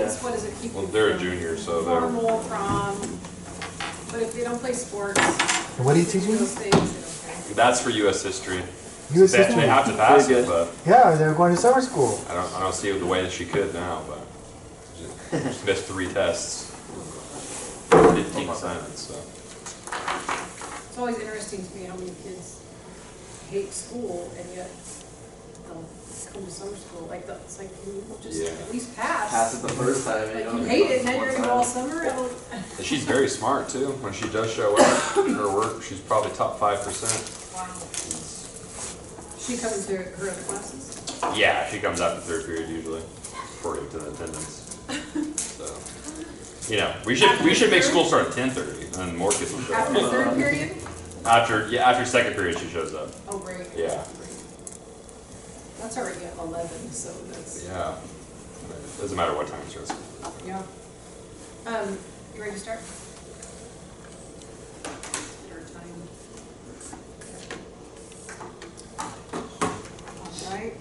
it's, what does it keep Well, them they're a from? junior, so they're... Formal, prom. But if they don't play sports, And what are you teaching? those things, they don't care. That's for U.S. history. U.S. They history? have to pass Very it, good. but Yeah, they're going to summer school. I don't see the way that she could now, but just missed 3 tests. 15 assignments, so. It's always interesting to me how many kids hate school and yet they'll come to summer school. Like, it's like, you just Yeah. at least pass. Pass it the first time. Like, don't you get hate it and then one you're gonna go all time. summer. And she's very smart too. When she does show up, her work, she's probably top 5%. Wow. She comes to her other classes? Yeah, she comes after 3rd period usually, according to the attendance. So, you know, we should make school start at 10:30, and more kids will show After up. 3rd period? After 2nd period, she shows up. Oh, great. Yeah. Great. That's already at 11, so that's, Yeah. Doesn't matter what time it starts. yeah. You ready to start? Your time. All right.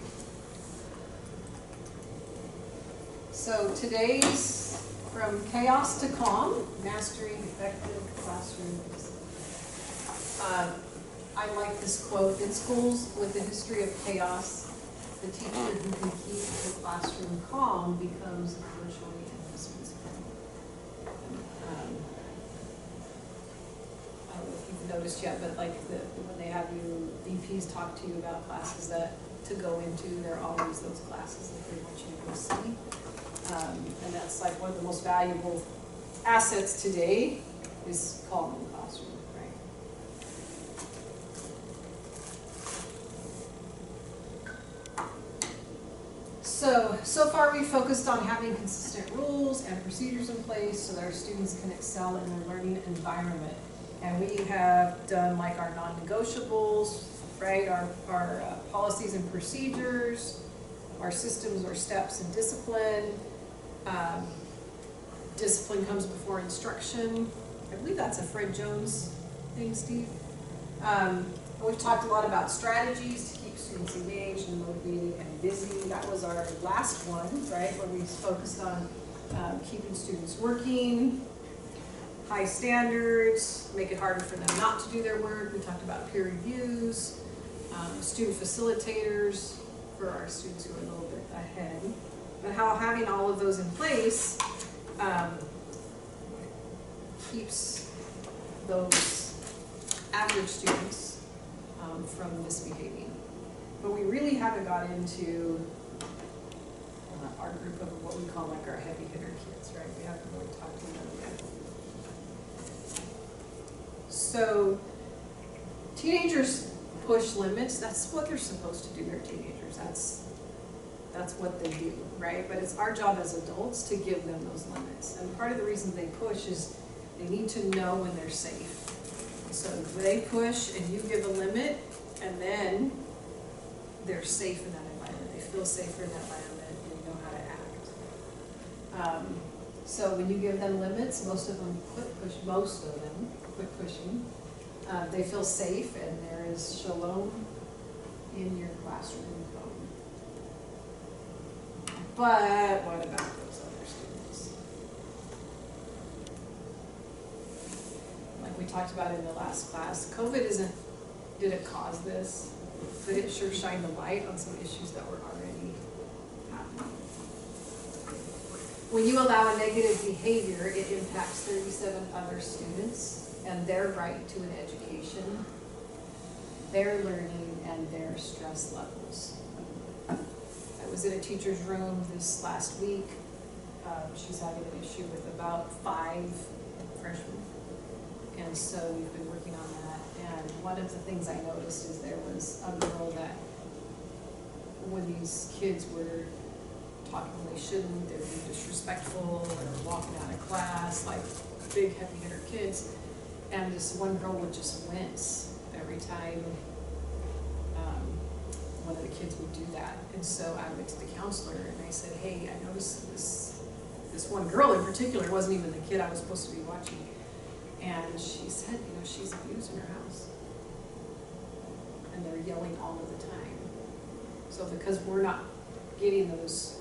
So today's from chaos to calm, mastering effective classroom discipline. I like this quote: in schools with a history of chaos, the teacher who can keep the classroom calm becomes virtually indispensable. I don't know if you've noticed yet, but like when they have you, VPs talk to you about classes to go into, there are always those classes that they want you to go see. And that's like one of the most valuable assets today is calm in the classroom, right? So far we've focused on having consistent rules and procedures in place so that our students can excel in their learning environment. And we have done like our non-negotiables, right? Our policies and procedures, our systems or steps and discipline. Discipline comes before instruction. I believe that's a Fred Jones thing, Steve. We've talked a lot about strategies to keep students engaged and motivated and busy. That was our last one, right, where we focused on keeping students working, high standards, make it harder for them not to do their work. We talked about peer reviews, student facilitators for our students who are a little bit ahead. But how having all of those in place keeps those average students from misbehaving. But we really haven't got into our group of what we call like our heavy hitter kids, right? We haven't really talked to them yet. So teenagers push limits. That's what they're supposed to do. They're teenagers. That's what they do, right? But it's our job as adults to give them those limits. And part of the reason they push is they need to know when they're safe. So they push and you give a limit, and then they're safe in that environment. They feel safer in that environment and they know how to act. So when you give them limits, most of them quit pushing. They feel safe and there is shalom in your classroom. But what about those other students? Like we talked about in the last class, COVID didn't cause this, but it sure shined a light on some issues that were already happening. When you allow a negative behavior, it impacts 37 other students and their right to an education, their learning, and their stress levels. I was in a teacher's room this last week. She's having an issue with about 5 freshmen. And so we've been working on that. And one of the things I noticed is there was a girl that when these kids were talking when they shouldn't, they were being disrespectful, they were walking out of class, like big heavy hitter kids. And this one girl would just wince every time one of the kids would do that. And so I went to the counselor and I said, hey, I noticed this one girl in particular, it wasn't even the kid I was supposed to be watching. And she said, you know, she's abused in her house. And they're yelling all of the time. So because we're not getting those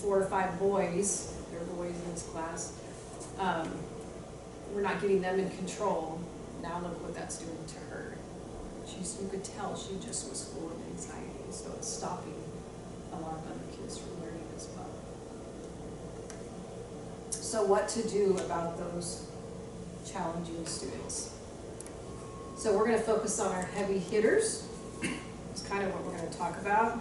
4 or 5 boys, there are boys in this class, we're not getting them in control. Now look what that's doing to her. You could tell she just was full of anxiety, so it's stopping a lot of other kids from learning as well. So what to do about those challenging students? So we're going to focus on our heavy hitters. It's kind of what we're going to talk about.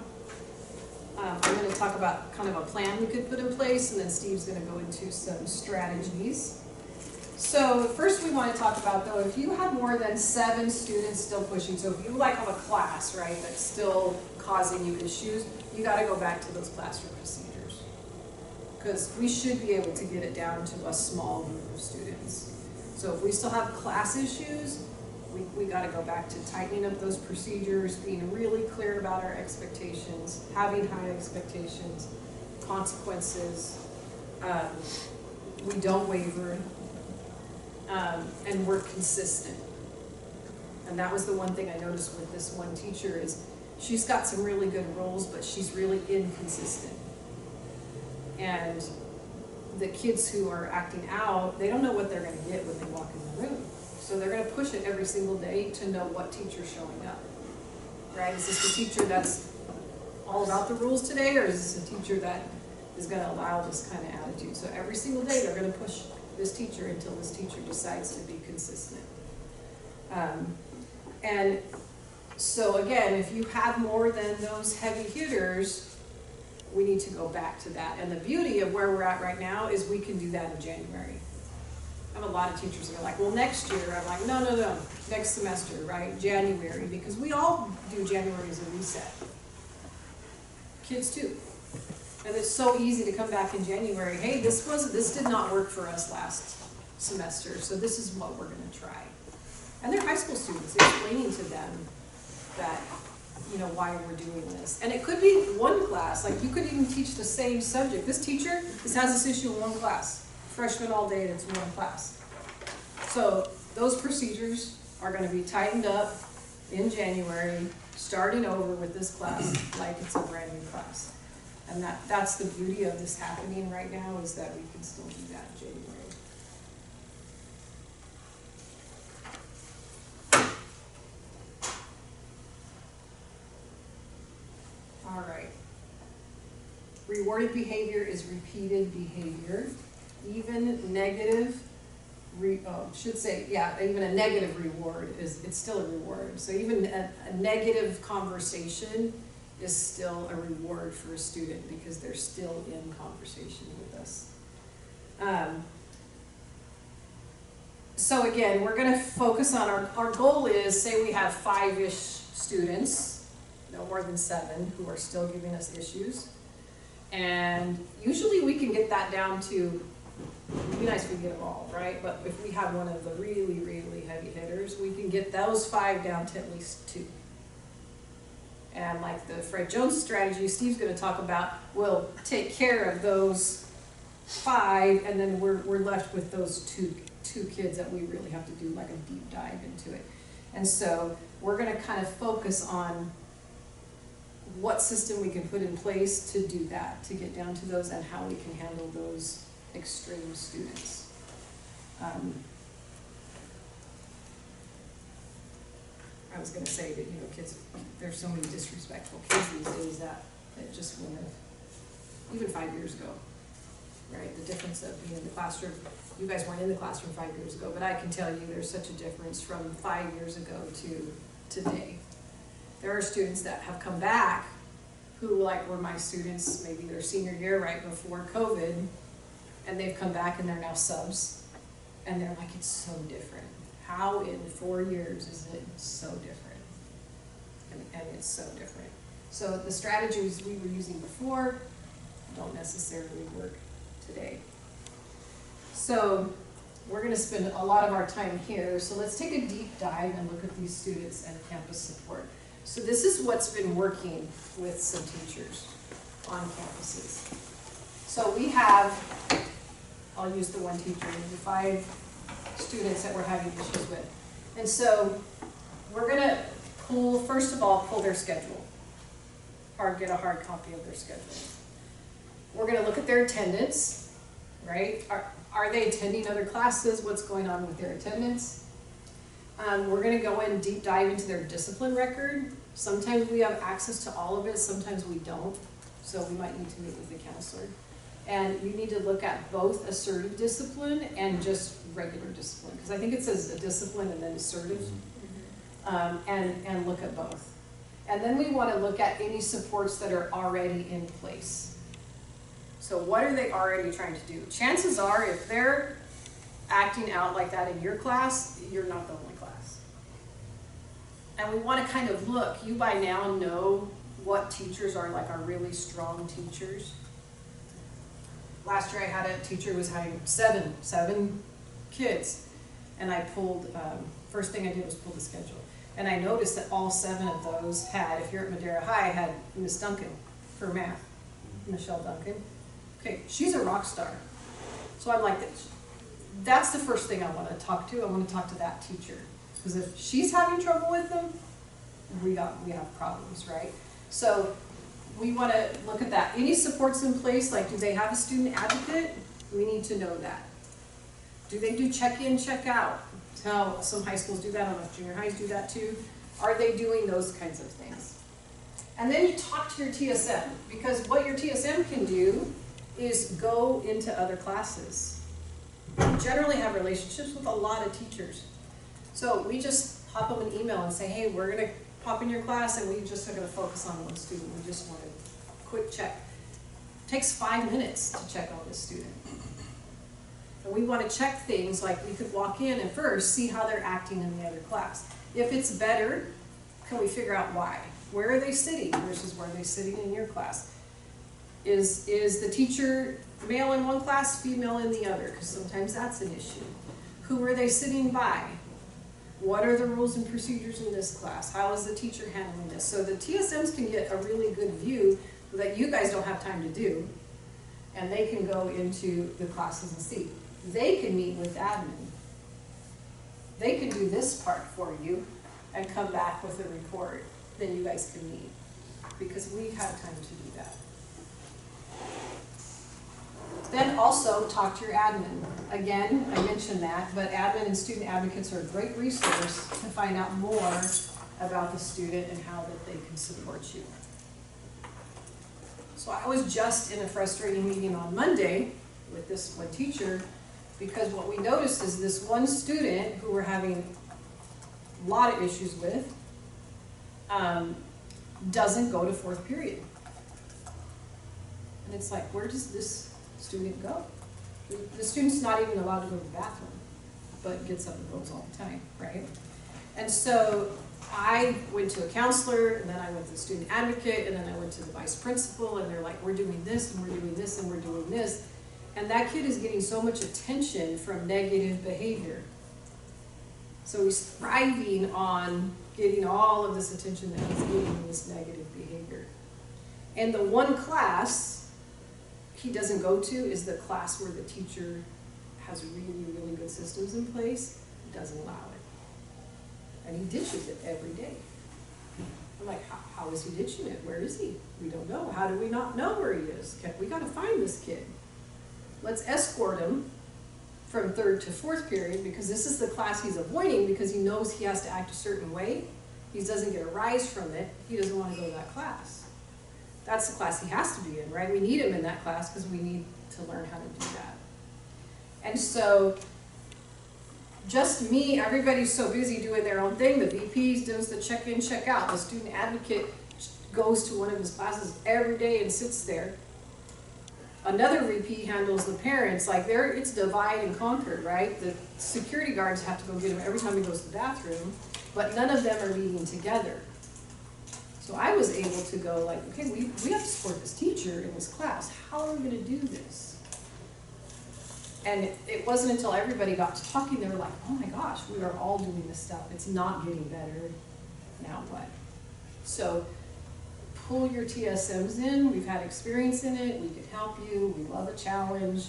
I'm going to talk about kind of a plan we could put in place, and then Steve's going to go into some strategies. So first we want to talk about, though, if you have more than 7 students still pushing, so if you like have a class, right, that's still causing you issues, you got to go back to those classroom procedures. Because we should be able to get it down to a small group of students. So if we still have class issues, we got to go back to tightening up those procedures, being really clear about our expectations, having high expectations, consequences. We don't waver. And we're consistent. And that was the one thing I noticed with this one teacher is she's got some really good rules, but she's really inconsistent. And the kids who are acting out, they don't know what they're going to get when they walk in the room. So they're going to push it every single day to know what teacher's showing up. Right? Is this the teacher that's all about the rules today, or is this a teacher that is going to allow this kind of attitude? So every single day they're going to push this teacher until this teacher decides to be consistent. And so again, if you have more than those heavy hitters, we need to go back to that. And the beauty of where we're at right now is we can do that in January. I have a lot of teachers that are like, well, next year. I'm like, no, next semester, right? January, because we all do January as a reset. Kids too. And it's so easy to come back in January, hey, this did not work for us last semester, so this is what we're going to try. And they're high school students, explaining to them that, why we're doing this. And it could be one class, like you could even teach the same subject. This teacher has this issue in one class, freshmen all day, and it's one class. So those procedures are going to be tightened up in January, starting over with this class like it's a brand new class. And that's the beauty of this happening right now, is that we can still do that in January. All right. Rewarded behavior is repeated behavior. Even negative, even a negative reward it's still a reward. So even a negative conversation is still a reward for a student because they're still in conversation with us. So again, we're going to focus on our goal is, say we have 5-ish students, no more than 7, who are still giving us issues. And usually we can get that down to, it'd be nice if we get them all, right? But if we have one of the really, really heavy hitters, we can get those 5 down to at least 2. And like the Fred Jones strategy Steve's going to talk about, we'll take care of those 5, and then we're left with those two kids that we really have to do like a deep dive into it. And so we're going to kind of focus on what system we can put in place to do that, to get down to those, and how we can handle those extreme students. I was going to say that, kids, there's so many disrespectful kids these days that just wouldn't have, even 5 years ago, right? The difference of being in the classroom. You guys weren't in the classroom 5 years ago, but I can tell you there's such a difference from 5 years ago to today. There are students that have come back who were my students maybe their senior year right before COVID, and they've come back and they're now subs, and they're like, it's so different. How in 4 years is it so different? And it's so different. So the strategies we were using before don't necessarily work today. So we're going to spend a lot of our time here. So let's take a deep dive and look at these students and campus support. So this is what's been working with some teachers on campuses. So we have, I'll use the one teacher, the 5 students that we're having issues with. And so we're going to first of all, pull their schedule, or get a hard copy of their schedule. We're gonna look at their attendance, right? Are they attending other classes? What's going on with their attendance? We're gonna go in deep dive into their discipline record. Sometimes we have access to all of it, sometimes we don't. So we might need to meet with the counselor. And you need to look at both assertive discipline and just regular discipline. Because I think it says a discipline and then assertive. And look at both. And then we want to look at any supports that are already in place. So what are they already trying to do? Chances are, if they're acting out like that in your class, you're not the only class. And we want to kind of look. You by now know what teachers are like our really strong teachers. Last year I had a teacher who was having seven kids. And I pulled, first thing I did was pull the schedule. And I noticed that all 7 of those had, if you're at Madera High, had Miss Duncan for math, Michelle Duncan. Okay, she's a rock star. So I'm like, that's the first thing I want to talk to. I want to talk to that teacher. Because if she's having trouble with them, we have problems, right? So we want to look at that. Any supports in place, like do they have a student advocate? We need to know that. Do they do check-in, check-out? How some high schools do that, I don't know if junior highs do that too. Are they doing those kinds of things? And then you talk to your TSM, because what your TSM can do is go into other classes. We generally have relationships with a lot of teachers. So we just pop them an email and say, hey, we're gonna pop in your class and we just are gonna focus on one student. We just want a quick check. It takes 5 minutes to check on this student. And we want to check things like we could walk in and first see how they're acting in the other class. If it's better, can we figure out why? Where are they sitting versus where are they sitting in your class? Is the teacher male in one class, female in the other? Because sometimes that's an issue. Who are they sitting by? What are the rules and procedures in this class? How is the teacher handling this? So the TSMs can get a really good view that you guys don't have time to do, and they can go into the classes and see. They can meet with admin. They can do this part for you and come back with a report. Then you guys can meet, because we have time to do that. Then also talk to your admin. Again, I mentioned that, but admin and student advocates are a great resource to find out more about the student and how that they can support you. So I was just in a frustrating meeting on Monday with this one teacher, because what we noticed is this one student who we're having a lot of issues with doesn't go to 4th period. And it's like, where does this student go? The student's not even allowed to go to the bathroom, but gets up and goes all the time, right? And so I went to a counselor, and then I went to the student advocate, and then I went to the vice principal, and they're like, we're doing this, and we're doing this, and we're doing this. And that kid is getting so much attention from negative behavior. So he's thriving on getting all of this attention that he's getting in this negative behavior. And the one class he doesn't go to is the class where the teacher has really, really good systems in place. He doesn't allow it. And he ditches it every day. I'm like, how is he ditching it? Where is he? We don't know. How do we not know where he is? We got to find this kid. Let's escort him from 3rd to 4th period, because this is the class he's avoiding because he knows he has to act a certain way. He doesn't get a rise from it. He doesn't want to go to that class. That's the class he has to be in, right? We need him in that class because we need to learn how to do that. And so just me, everybody's so busy doing their own thing. The VP does the check-in, check-out. The student advocate goes to one of his classes every day and sits there. Another VP handles the parents. Like it's divide and conquer, right? The security guards have to go get him every time he goes to the bathroom, but none of them are meeting together. So I was able to go like, okay, we have to support this teacher in this class. How are we going to do this? And it wasn't until everybody got to talking, they were like, oh my gosh, we are all doing this stuff. It's not getting better. Now what? So pull your TSMs in. We've had experience in it. We can help you. We love a challenge.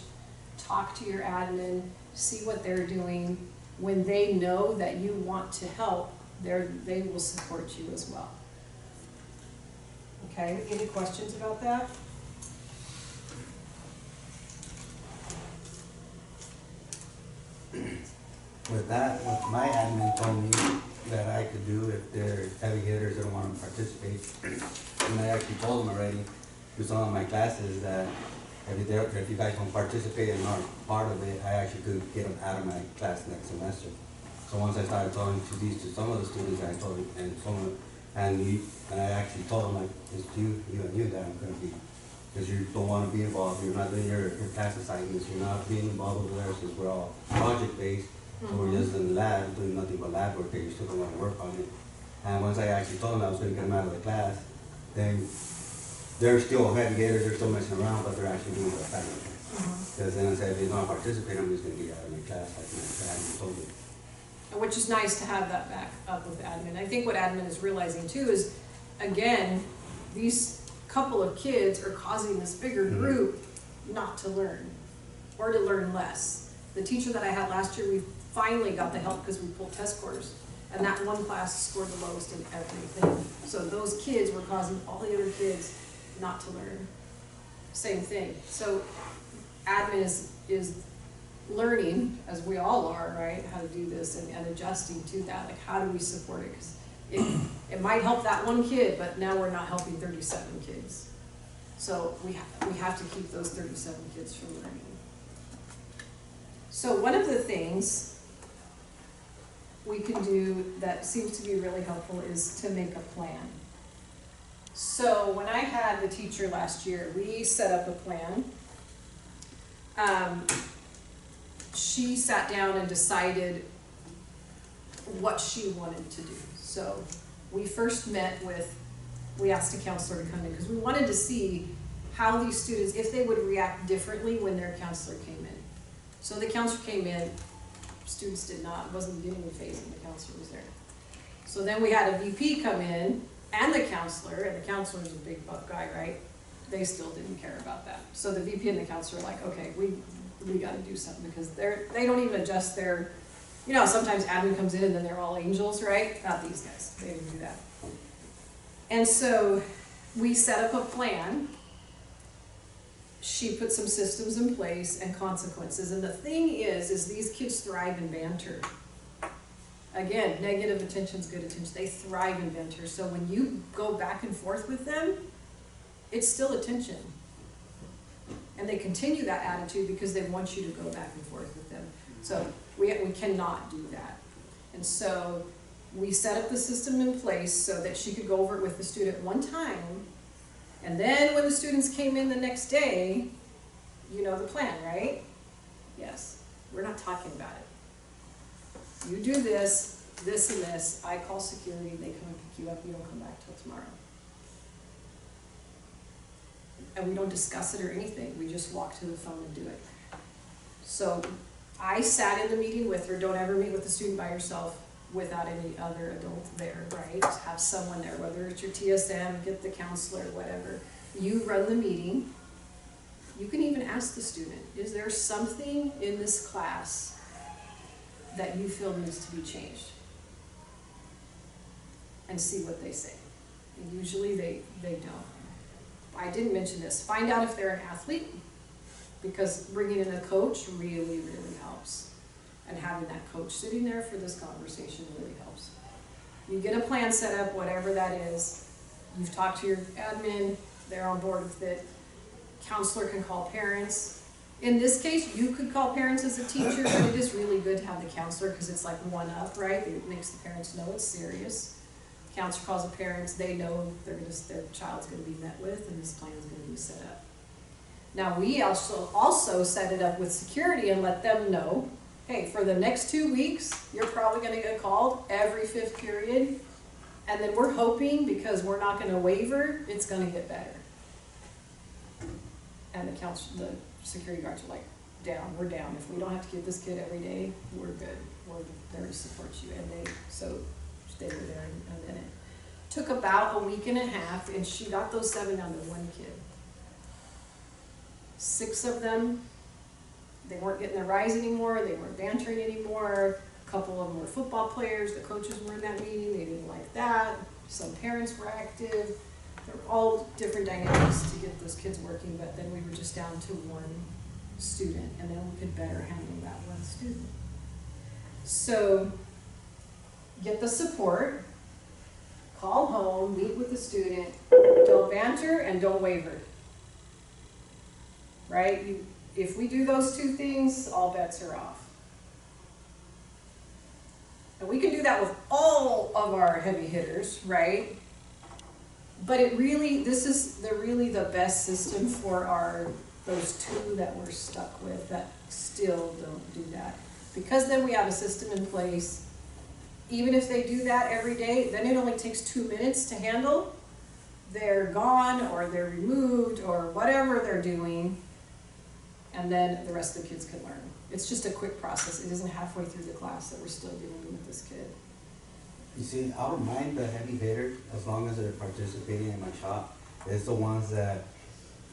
Talk to your admin. See what they're doing. When they know that you want to help, they will support you as well. Okay, any questions about that? with that, what my admin told me that I could do if they're heavy hitters that don't want to participate. And I actually told them already, to some of my classes, that if you guys don't participate and aren't part of it, I actually could get them out of my class next semester. So once I started talking to some of the students, I told them, and I actually told them, like, it's you and you that I'm gonna be. Because you don't want to be involved, you're not doing your class assignments, you're not being involved with theirs, because we're all project-based. So we're just in the lab, doing nothing but lab work, and you still don't want to work on it. And once I actually told them I was going to get them out of the class, then they're still heavy hitters, they're still messing around, but they're actually doing the assignment. Because then I said, if they don't participate, I'm just going to get out of my class, like my admin told me. Which is nice to have that back up with admin. I think what admin is realizing too is, again, these couple of kids are causing this bigger group not to learn, or to learn less. The teacher that I had last year, we finally got the help because we pulled test scores, and that one class scored the lowest in everything. So those kids were causing all the other kids not to learn. Same thing. So admin is learning, as we all are, right, how to do this and adjusting to that. Like, how do we support it? Because it might help that one kid, but now we're not helping 37 kids. So we have to keep those 37 kids from learning. So one of the things we can do that seems to be really helpful is to make a plan. So when I had the teacher last year, we set up a plan. She sat down and decided what she wanted to do. So we first we asked a counselor to come in because we wanted to see how these students, if they would react differently when their counselor came in. So the counselor came in, students did not, wasn't getting the phase when the counselor was there. So then we had a VP come in and the counselor is a big buff guy, right? They still didn't care about that. So the VP and the counselor were like, okay, we got to do something, because they don't even adjust their, sometimes admin comes in and then they're all angels, right? Not these guys, they didn't do that. And so we set up a plan. She put some systems in place and consequences. And the thing is these kids thrive in banter. Again, negative attention is good attention. They thrive in banter. So when you go back and forth with them, it's still attention. And they continue that attitude because they want you to go back and forth with them. So we cannot do that. And so we set up the system in place so that she could go over it with the student one time. And then when the students came in the next day, you know the plan, right? Yes, we're not talking about it. You do this, this, and this. I call security, they come and pick you up, you don't come back till tomorrow. And we don't discuss it or anything, we just walk to the phone and do it. So I sat in the meeting with her. Don't ever meet with the student by yourself without any other adult there, right? Have someone there, whether it's your TSM, get the counselor, whatever. You run the meeting. You can even ask the student, is there something in this class that you feel needs to be changed? And see what they say. And usually they don't. I didn't mention this. Find out if they're an athlete, because bringing in a coach really, really helps. And having that coach sitting there for this conversation really helps. You get a plan set up, whatever that is. You've talked to your admin, they're on board with it. Counselor can call parents. In this case, you could call parents as a teacher, but it is really good to have the counselor because it's like one up, right? It makes the parents know it's serious. Counselor calls the parents, they know their child's going to be met with and this plan is going to be set up. Now we also set it up with security and let them know, hey, for the next 2 weeks, you're probably going to get called every 5th period. And then we're hoping, because we're not going to waver, it's going to get better. And the security guards are like, we're down. If we don't have to get this kid every day, we're good. We're there to support you. And so they were there in a minute. Took about a week and a half, and she got those 7 down to 1 kid. 6 of them, they weren't getting their rise anymore, they weren't bantering anymore. A couple of them were football players, the coaches were in that meeting, they didn't like that. Some parents were active. There were all different dynamics to get those kids working, but then we were just down to 1 student, and then we could better handle that 1 student. So get the support, call home, meet with the student, don't banter and don't waver. Right? If we do those two things, all bets are off. And we can do that with all of our heavy hitters, right? But they're really the best system for those two that we're stuck with that still don't do that. Because then we have a system in place. Even if they do that every day, then it only takes 2 minutes to handle. They're gone or they're removed or whatever they're doing. And then the rest of the kids can learn. It's just a quick process. It isn't halfway through the class that we're still dealing with this kid. You see, I don't mind the heavy hitter as long as they're participating in my shop. It's the ones that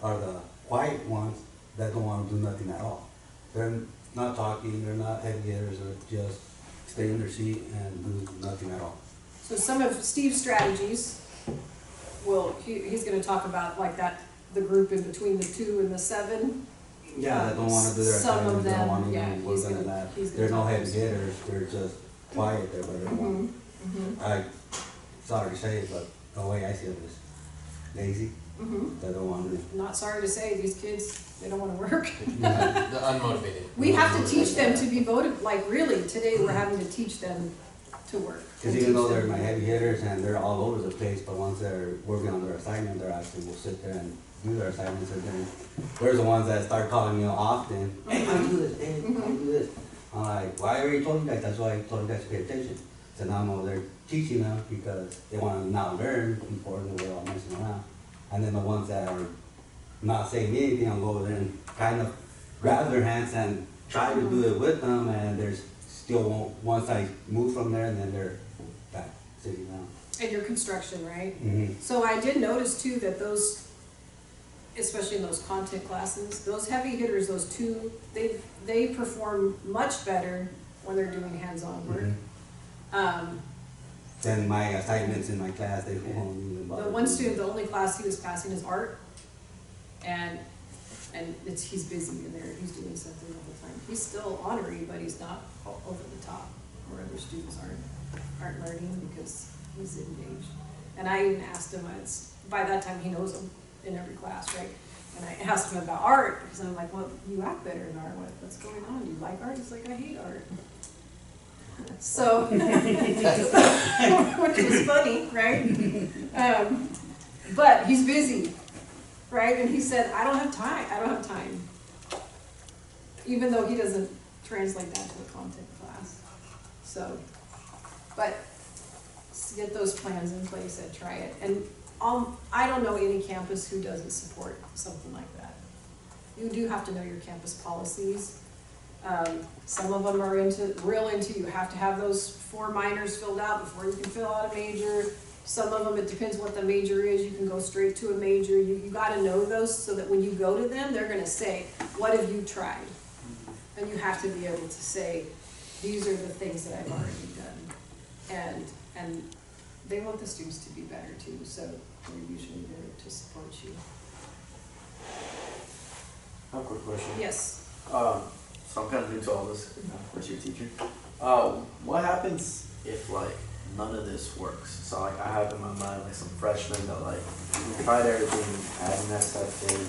are the quiet ones that don't want to do nothing at all. They're not talking, they're not heavy hitters, they're just stay in their seat and do nothing at all. So some of Steve's strategies, he's going to talk about like that, the group in between the 2 and the 7. Yeah, they don't want to do their Some of assignments, they don't them, want to yeah, even work on the lab. They're no heavy hitters, they're just quiet there, but they're one. I sorry to say it, but the way I see it is lazy. They don't want to. Not sorry to say, these kids, they don't want to work. The unmotivated. We have to teach them to be voted, like really, today we're having to teach them to work. Because even though they're my heavy hitters and they're all over the place, but once they're working on their assignment, they're actually will sit there and do their assignments. And then there's the ones that start calling me often. Hey, how do this? Hey, how do this? I'm like, well, I already told you guys. That's why I told you guys to pay attention. So now I'm over there teaching them because they want to now learn before they're all messing around. And then the ones that are not saying anything, I'll go over there and kind of grab their hands and try to do it with them, and there's still won't, once I move from there, and then they're back sitting down. And your construction, right? Mm-hmm. So I did notice too that those, especially in those content classes, those heavy hitters, those two, they perform much better when they're doing hands-on work. Then my assignments in my class, they won't even bother. The one student, the only class he was passing is art, and he's busy in there, he's doing something all the time. He's still honorary, but he's not over the top, where other students aren't learning because he's engaged. And I even asked him, by that time he knows them in every class, right? And I asked him about art, because I'm like, well, you act better in art, what's going on? Do you like art? He's like, I hate art. So, which was funny, right? But he's busy, right? And he said, I don't have time. Even though he doesn't translate that to a content class. So, but get those plans in place and try it. And I don't know any campus who doesn't support something like that. You do have to know your campus policies. Some of them are real into you have to have those 4 minors filled out before you can fill out a major. Some of them, it depends what the major is, you can go straight to a major. You got to know those so that when you go to them, they're going to say, what have you tried? And you have to be able to say, these are the things that I've already done. And they want the students to be better too, so they're usually there to support you. I have a quick question. Yes. So I'm kind of new to all this, as your teacher. What happens if like none of this works? So like I have in my mind like some freshmen that like tried everything, adding that stuff in.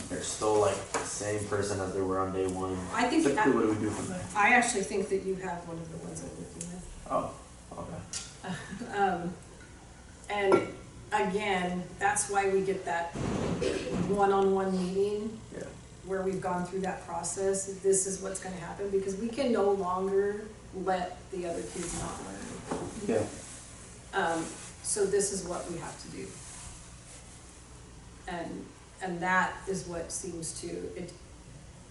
They're still like the same person as they were on day one. I think typically, what do we do from there? I actually think that you have one of the ones I'm working with. Oh, okay. And again, that's why we get that one-on-one meeting. Yeah. Where we've gone through that process. This is what's going to happen because we can no longer let the other kids not learn. Yeah. So this is what we have to do. And that is what seems to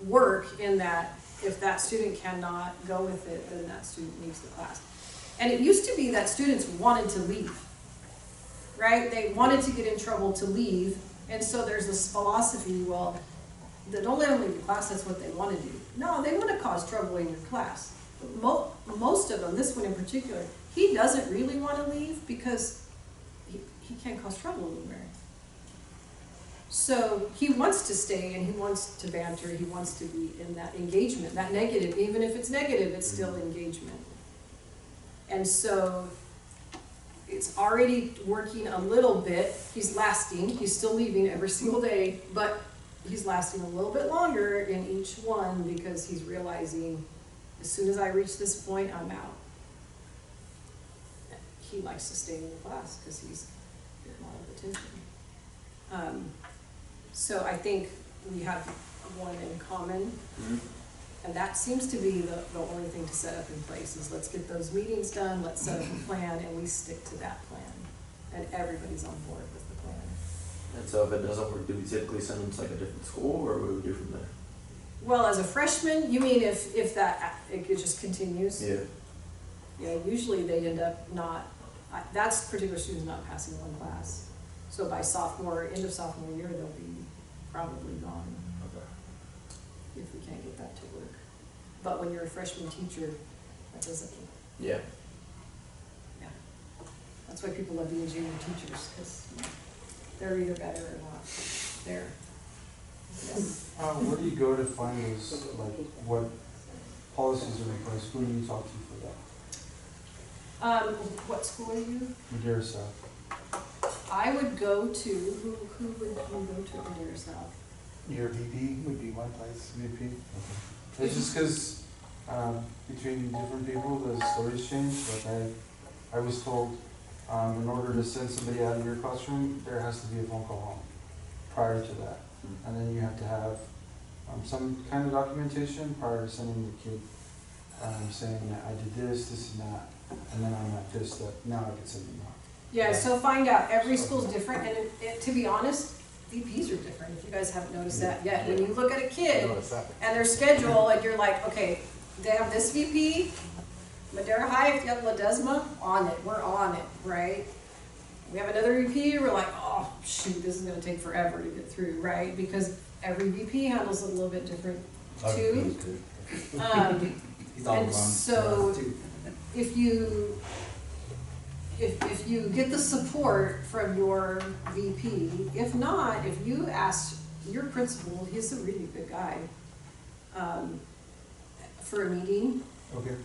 work in that if that student cannot go with it, then that student leaves the class. And it used to be that students wanted to leave, right? They wanted to get in trouble to leave. And so there's this philosophy, well, they don't let them leave the class, that's what they want to do. No, they want to cause trouble in your class. Most of them, this one in particular, he doesn't really want to leave because he can't cause trouble anywhere. So he wants to stay and he wants to banter, he wants to be in that engagement, that negative, even if it's negative, it's still engagement. And so it's already working a little bit, he's lasting, he's still leaving every single day, but he's lasting a little bit longer in each one because he's realizing as soon as I reach this point, I'm out. He likes to stay in the class because he's getting a lot of attention. So I think we have one in common, and that seems to be the only thing to set up in place is let's get those meetings done, let's set up a plan, and we stick to that plan. And everybody's on board with the plan. And so if it doesn't work, do we typically send them to like a different school, or what do we do from there? Well, as a freshman, you mean if that, it just continues? Yeah. Yeah, usually they end up not, that's particular student's not passing one class. So by end of sophomore year, they'll be probably gone. Okay. If we can't get that to work. But when you're a freshman teacher, that doesn't, Yeah. yeah. That's why people love being junior teachers, because they're either better or not there. Yes. Where do you go to find those, like, what policies are in place? Who do you talk to for that? What school are you? Madera South. I would go to, who would you go to at Madera South? Your VP would be one place. VP. Okay. It's just because between different people, the stories change. Like I was told, in order to send somebody out of your classroom, there has to be a phone call home prior to that. And then you have to have some kind of documentation prior to sending the kid saying that I did this, and that, and then I'm at this, that now I can send them out. Yeah, so find out, every school's different, and to be honest, VPs are different, if you guys haven't noticed that yet. When you look at a kid and their schedule, and you're like, okay, they have this VP, Madera High, if you have Ledesma, on it, we're on it, right? We have another VP, we're like, oh, shoot, this is gonna take forever to get through, right? Because every VP handles it a little bit different too. He's all And wrong. so, if you get the support from your VP, if not, if you ask your principal, he's a really good guy, for a meeting, Okay.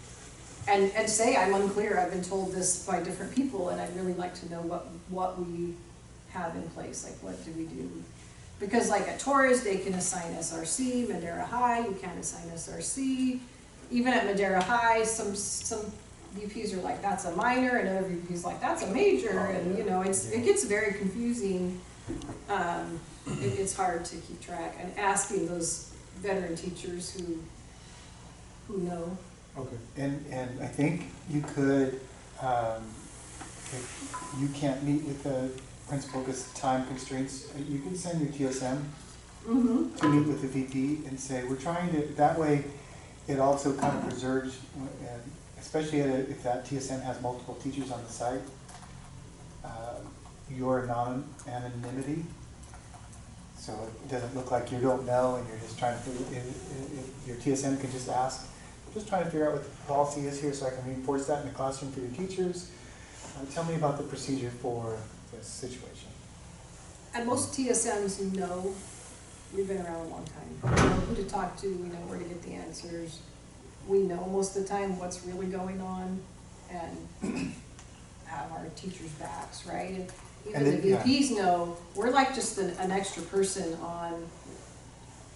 and say, I'm unclear, I've been told this by different people, and I'd really like to know what we have in place, like what do we do? Because like at Torres, they can assign SRC, Madera High, you can't assign SRC. Even at Madera High, some VPs are like, that's a minor, and other VPs like, that's a major, and you know, it gets very confusing. It's hard to keep track, and asking those veteran teachers who know. Okay, and I think you could, if you can't meet with the principal because of time constraints, you can send your TSM to meet with the VP and say, we're trying to, that way it also kind of preserves, especially if that TSM has multiple teachers on the site, your anonymity. So it doesn't look like you don't know and you're just trying to, your TSM can just ask, just trying to figure out what the policy is here so I can reinforce that in the classroom for your teachers. Tell me about the procedure for this situation. And most TSMs know, we've been around a long time. We know who to talk to, we know where to get the answers. We know most of the time what's really going on and have our teachers' backs, right? And even the VPs know, we're like just an extra person on,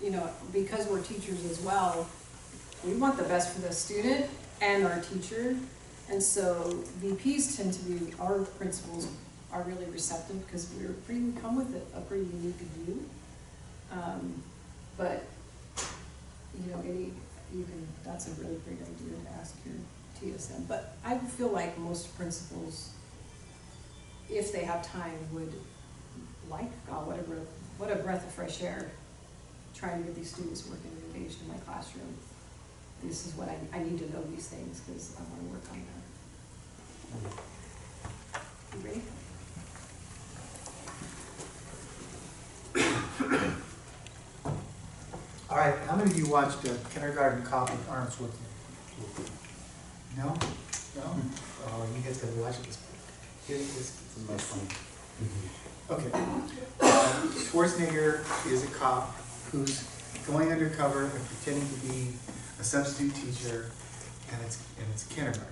you know, because we're teachers as well, we want the best for the student and our teacher. And so VPs tend to be, our principals are really receptive because we come with a pretty unique view. But, you know, that's a really great idea to ask your TSM. But I feel like most principals, if they have time, would like, God, what a breath of fresh air, trying to get these students working and engaged in my classroom. This is what I need to know these things because I want to work on that. You ready? All right, how many of you watched Kindergarten Cop with Arms with me? No? No? Oh, you guys gotta watch it this week. It's most fun. Okay. Schwarzenegger is a cop who's going undercover and pretending to be a substitute teacher, and it's kindergarten.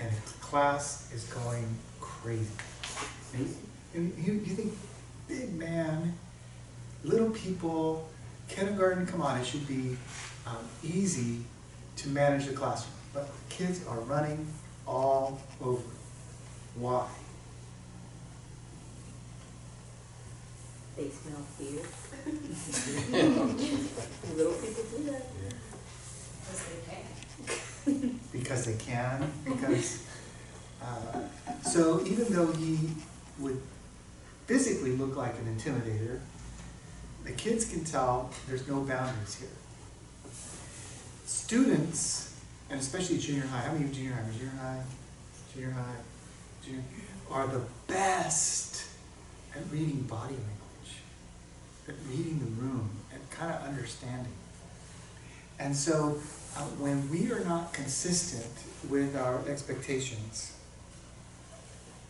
And his class is going crazy. And you think, big man, little people, kindergarten, come on, it should be easy to manage the classroom. But kids are running all over. Why? They smell fear. Little people do that. Because they can, because, so even though he would physically look like an intimidator, the kids can tell there's no boundaries here. Students, and especially junior high, how many junior high, are the best at reading body language, at reading the room, at kind of understanding. And so when we are not consistent with our expectations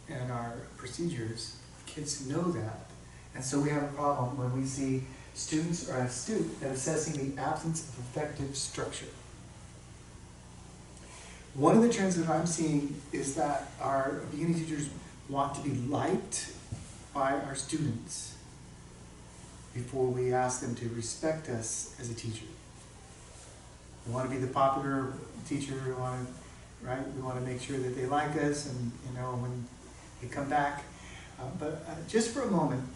and our procedures, kids know that. And so we have a problem when we see students are astute at assessing the absence of effective structure. One of the trends that I'm seeing is that our beginning teachers want to be liked by our students before we ask them to respect us as a teacher. We want to be the popular teacher, we want to, right? We want to make sure that they like us, and when they come back. But just for a moment,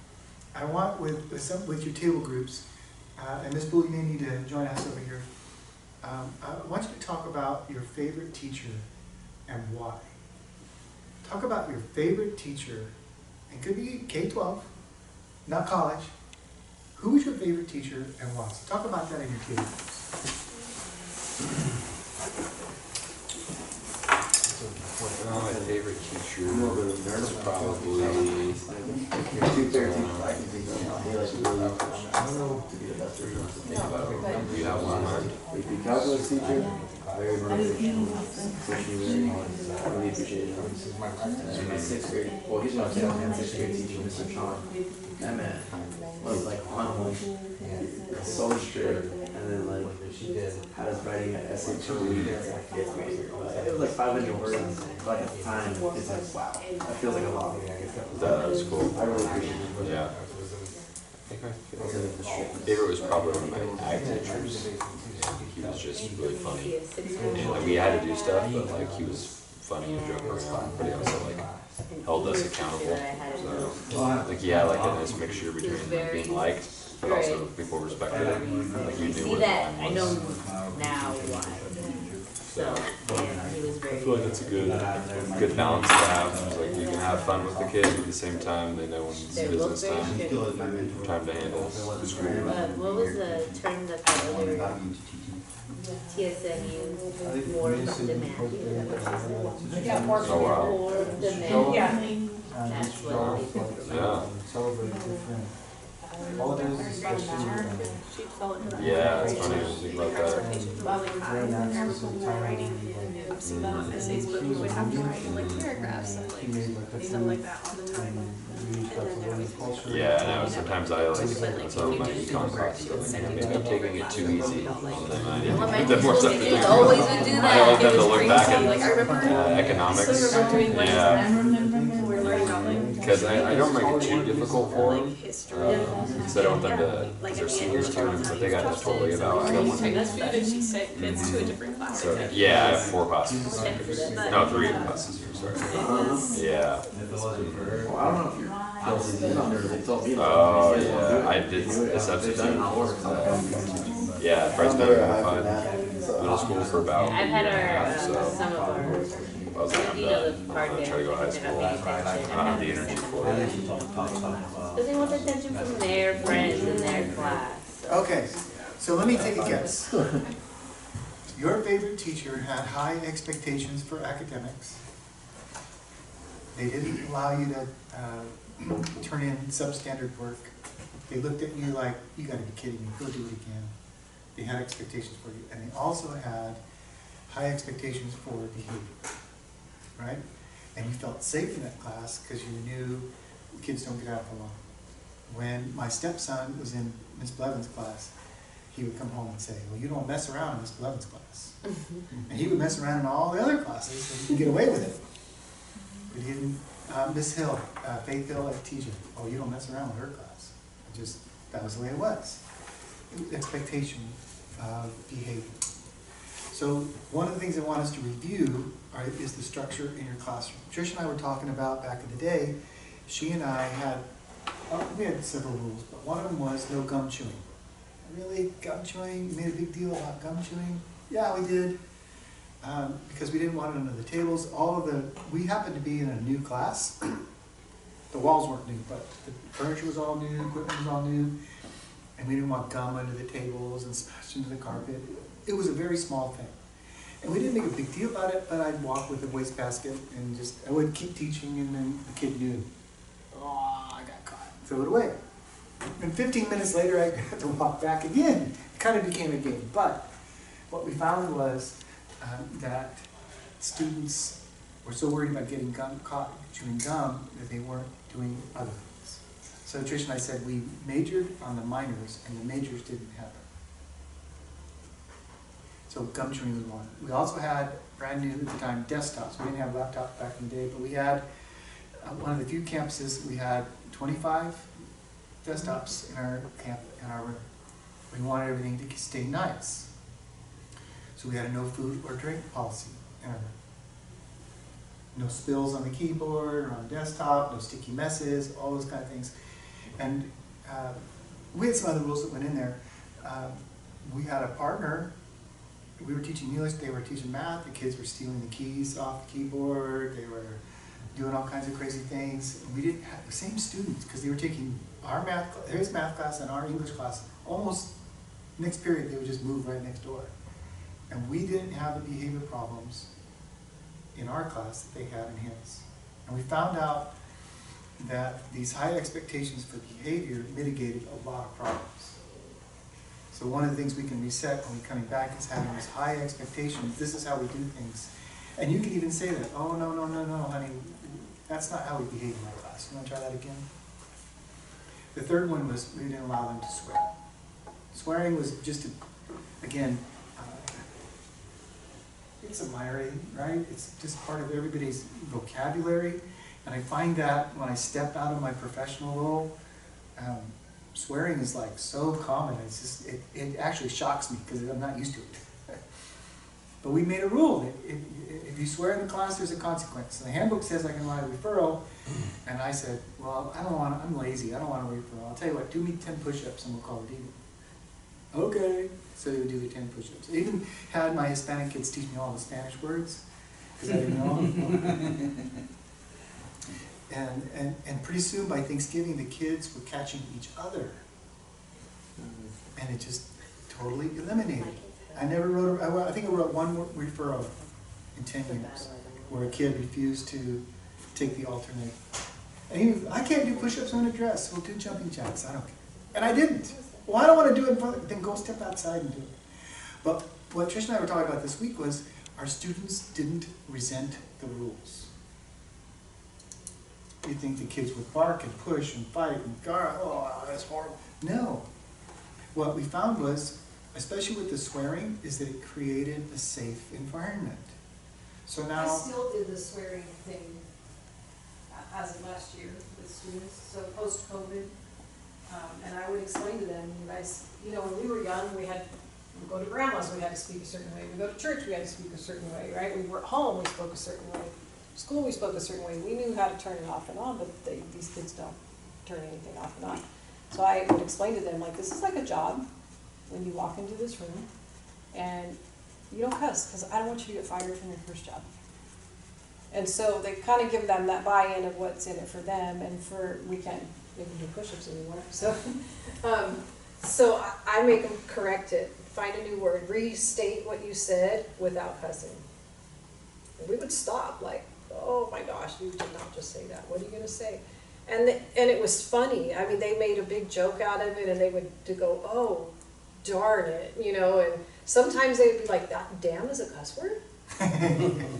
I want with your table groups, and Ms. Bull, you may need to join us over here. I want you to talk about your favorite teacher and why. Talk about your favorite teacher. It could be K-12, not college. Who was your favorite teacher and why? So talk about that in your table groups. My favorite teacher was probably you have one in mind? The calculus teacher, very motivational, especially really appreciated him. And my sixth grade, well, he's my sixth grade teacher, Mr. Chong. That man was like on so strict, and then like had us writing an essay per week as like fifth grade. It was like 500 words, but at the time it's like wow, that feels like a lot. That was cool. I really appreciate it. Yeah. Favorite was probably one of my ag teachers. He was just really funny, and like, we had to do stuff, but like he was funny and joke around, but he also like held us accountable. So like he had like a nice mixture between like being liked, but also people respected him. Like you knew See what that? the I line know was. now why. So Yeah, he was I very. feel like that's a good balance to have. It's like you can have fun with the kids, but at the same time they know when it's They look business very time, strict. time to handle school. What was the term that the other TSN used? More demanding. Yeah, more Oh, wow. More demanding. Yeah. That's what they did. Yeah. Celebrate different holidays, especially Yeah, it's funny to think about that. very nice with the time. I've seen that on essays, but we would have to write like paragraphs and He made like a stuff like that all the time. we used that to learn the culture. Yeah, I know. Sometimes I like some of my econ classes. Like, maybe I'm taking it too easy on them. I need to give them more stuff to do. Always would do I that. want them to look back Like, I remember- at economics. Yeah, We're learning about like because I don't make it too difficult for them. history. Because I don't want them to, because they're seniors too, and what they got is totally about. I don't want them to But if she said it's to a different class. So, yeah, I have 4 classes. No, 3 classes. Sorry. Yeah. Well, I don't know if you're filled in on there, they told me that. Oh, yeah. I did a substitute. Yeah, freshman middle school for about I've had our, so some of our, I was like, I'm you know, done. the I'm part gonna that try to go to high ended school. up I being attention. don't have the energy for it. Because they want the attention from their friends in their class. Okay, so let me take a guess. Your favorite teacher had high expectations for academics. They didn't allow you to turn in substandard work. They looked at you like, you gotta be kidding me, go do it again. They had expectations for you, and they also had high expectations for behavior, right? And you felt safe in that class because you knew kids don't get out for long. When my stepson was in Miss Blevins' class, he would come home and say, well, you don't mess around in Miss Blevins' class. And he would mess around in all the other classes and he could get away with it. But he didn't, Miss Hill, Faith Hill at TJ, oh, you don't mess around with her class. It just, that was the way it was. Expectation of behavior. So one of the things I want us to review is the structure in your classroom. Trish and I were talking about back in the day, she and I had, we had several rules, but one of them was no gum chewing. Really, gum chewing? You made a big deal about gum chewing? Yeah, we did. Because we didn't want it under the tables. We happened to be in a new class. The walls weren't new, but the furniture was all new, equipment was all new. And we didn't want gum under the tables and smashed into the carpet. It was a very small thing. And we didn't make a big deal about it, but I'd walk with a wastebasket and I would keep teaching, and then the kid knew, oh, I got caught, throw it away. And 15 minutes later, I had to walk back again. It kind of became a game. But what we found was that students were so worried about getting caught chewing gum that they weren't doing other things. So Trish and I said we majored on the minors, and the majors didn't have it. So gum chewing was one. We also had, brand new at the time, desktops. We didn't have laptops back in the day, but we had, one of the few campuses, we had 25 desktops in our room. We wanted everything to stay nice. So we had a no food or drink policy in our room. No spills on the keyboard or on the desktop, no sticky messes, all those kind of things. And we had some other rules that went in there. We had a partner. We were teaching English, they were teaching math. The kids were stealing the keys off the keyboard. They were doing all kinds of crazy things. We didn't have the same students because they were taking his math class and our English class. Almost next period, they would just move right next door. And we didn't have the behavior problems in our class that they had in his. And we found out that these high expectations for behavior mitigated a lot of problems. So one of the things we can reset when we're coming back is having these high expectations. This is how we do things. And you can even say that, oh, no, honey, that's not how we behave in my class. You want to try that again? The third one was we didn't allow them to swear. Swearing was just, again, it's a minor, right? It's just part of everybody's vocabulary. And I find that when I step out of my professional role, swearing is like so common. It's just, it actually shocks me because I'm not used to it. But we made a rule. If you swear in the class, there's a consequence. And the handbook says I can write a referral. And I said, well, I'm lazy. I don't want a referral. I'll tell you what, do me 10 push-ups and we'll call it even. Okay. So they would do the 10 push-ups. I even had my Hispanic kids teach me all the Spanish words because I didn't know them. And pretty soon by Thanksgiving, the kids were catching each other. And it just totally eliminated. I never wrote, I think I wrote one referral in 10 years where a kid refused to take the alternate. And he was, I can't do push-ups on a dress. We'll do jumping jacks. I don't care. And I didn't. Well, I don't want to do it in front of, then go step outside and do it. But what Trish and I were talking about this week was our students didn't resent the rules. You think the kids would bark and push and fight and oh, that's horrible. No. What we found was, especially with the swearing, is that it created a safe environment. So now... I still did the swearing thing as of last year with students, so post-COVID. And I would explain to them, you guys, you know, when we were young, we go to grandma's, we had to speak a certain way. We go to church, we had to speak a certain way, right? We were at home, we spoke a certain way. School, we spoke a certain way. We knew how to turn it off and on, but these kids don't turn anything off and on. So I would explain to them, like, this is like a job when you walk into this room, and you don't cuss, because I don't want you to get fired from your first job. And so they kind of give them that buy-in of what's in it for them, and we can't even do push-ups anymore. So I make them correct it, find a new word, restate what you said without cussing. And we would stop, like, oh my gosh, you did not just say that. What are you going to say? And it was funny. I mean, they made a big joke out of it, and they would go, oh, darn it, you know. And sometimes they would be like, that damn is a cuss word?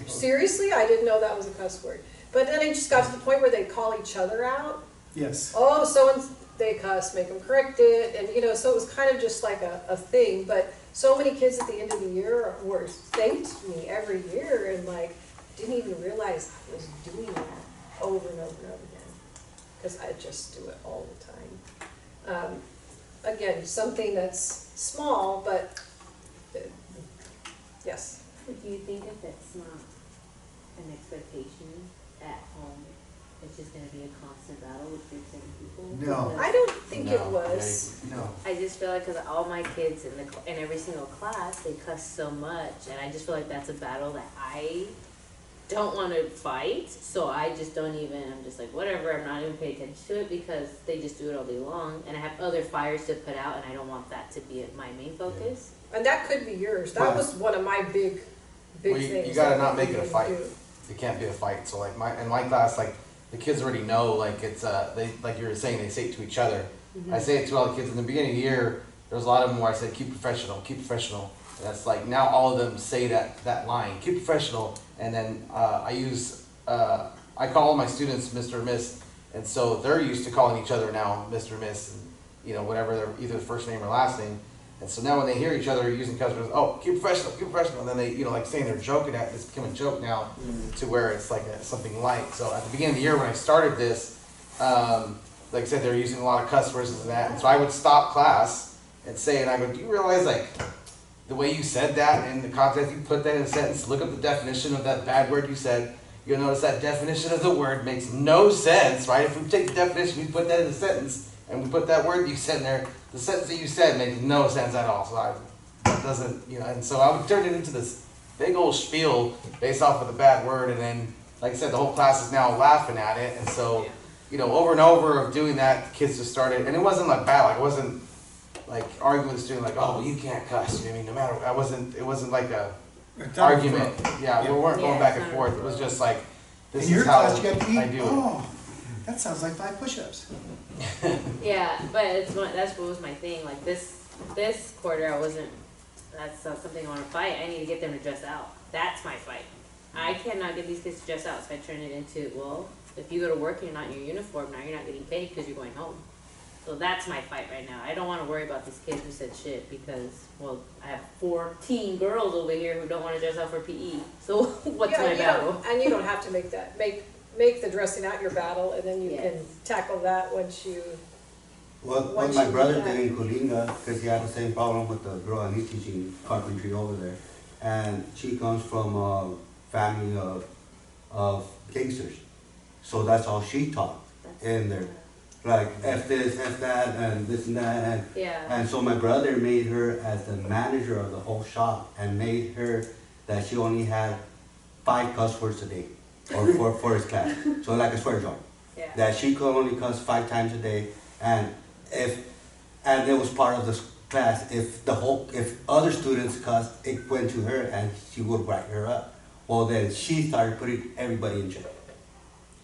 Seriously? I didn't know that was a cuss word. But then it just got to the point where they'd call each other out, Yes. oh, they cuss, make them correct it, and you know, so it was kind of just like a thing, but so many kids at the end of the year were thanked me every year and like, didn't even realize I was doing that over and over and over again, because I just do it all the time. Again, something that's small, but, yes. Do you think if it's not an expectation at home, it's just gonna be a constant battle with your same people? No. Because I don't think it was. No. I just feel like, cause all my kids in every single class, they cuss so much, and I just feel like that's a battle that I don't want to fight, so I just don't even, I'm just like, whatever, I'm not even paying attention to it, because they just do it all day long, and I have other fires to put out, and I don't want that to be my main focus. And that could be yours. That was one of my big Well, things. you gotta that not we make it a needed to fight. do. It can't be a fight. So like in my class, like the kids already know, like it's they, like you were saying, they say it to each other. I say it to all the kids in the beginning of the year. There was a lot of them where I said, keep professional, keep professional. And that's like, now all of them say that line, keep professional. And then I call all my students Mr. and Miss, and so they're used to calling each other now Mr. and Miss, and, you know, whatever their either first name or last name. And so now when they hear each other using cuss words, oh, keep professional, and then they, you know, like saying they're joking at, it's become a joke now to where it's like something light. So at the beginning of the year when I started this, like I said, they were using a lot of cuss words and that, and so I would stop class and say, and I go, do you realize like the way you said that in the context, you put that in a sentence, look up the definition of that bad word you said, you'll notice that definition of the word makes no sense, right? If we take the definition, we put that in a sentence, and we put that word you said in there, the sentence that you said makes no sense at all. So that doesn't, you know, and so I would turn it into this big old spiel based off of the bad word, and then, like I said, the whole class is now laughing at it, and so, you know, over and over of doing that, kids just started, and it wasn't like bad, like it wasn't like arguing with the student, like, oh, well, you can't cuss, you know what I mean, no matter, it wasn't like a argument, yeah, we weren't going back and forth, it was just like, this In your is how class, you got to eat. I do it. Oh, that sounds like 5 push-ups. Yeah, but that's what was my thing. Like this quarter, that's not something I want to fight. I need to get them to dress out. That's my fight. I cannot get these kids to dress out, so I turn it into, well, if you go to work and you're not in your uniform, now you're not getting paid because you're going home. So that's my fight right now. I don't want to worry about these kids who said shit because, well, I have 14 girls over here who don't want to dress out for PE. So what's my battle? And you don't have to make the dressing out your battle, and then you Yes. can tackle that once you. What my brother did in Colinga, because he had the same problem with the girl, and he's teaching carpentry over there. And she comes from a family of gangsters. So that's all she taught in there. Like F this, F that, and this and that. And so my brother made her as the manager of the whole shop and made her that she only had 5 cuss words a day or for his class. So like a swear jar. Yeah. That she could only cuss 5 times a day, and it was part of the class. If other students cussed, it went to her and she would write her up. Well, then she started putting everybody in check.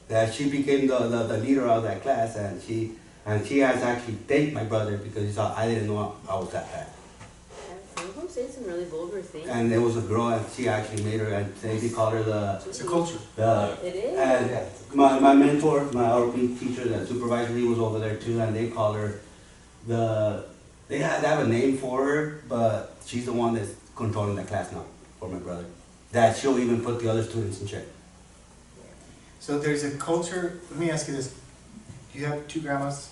That she became the leader of that class, and she has actually thanked my brother because he thought I didn't know I was that bad. Some of them say some really vulgar things. And there was a girl, and she actually made her, and they call her the. It's a culture. It is. And my mentor, my RP teacher, the supervisor, he was over there too, and they call her they have a name for her, but she's the one that's controlling the class now for my brother. That she'll even put the other students in check. So there's a culture, let me ask you this. Do you have 2 grandmas?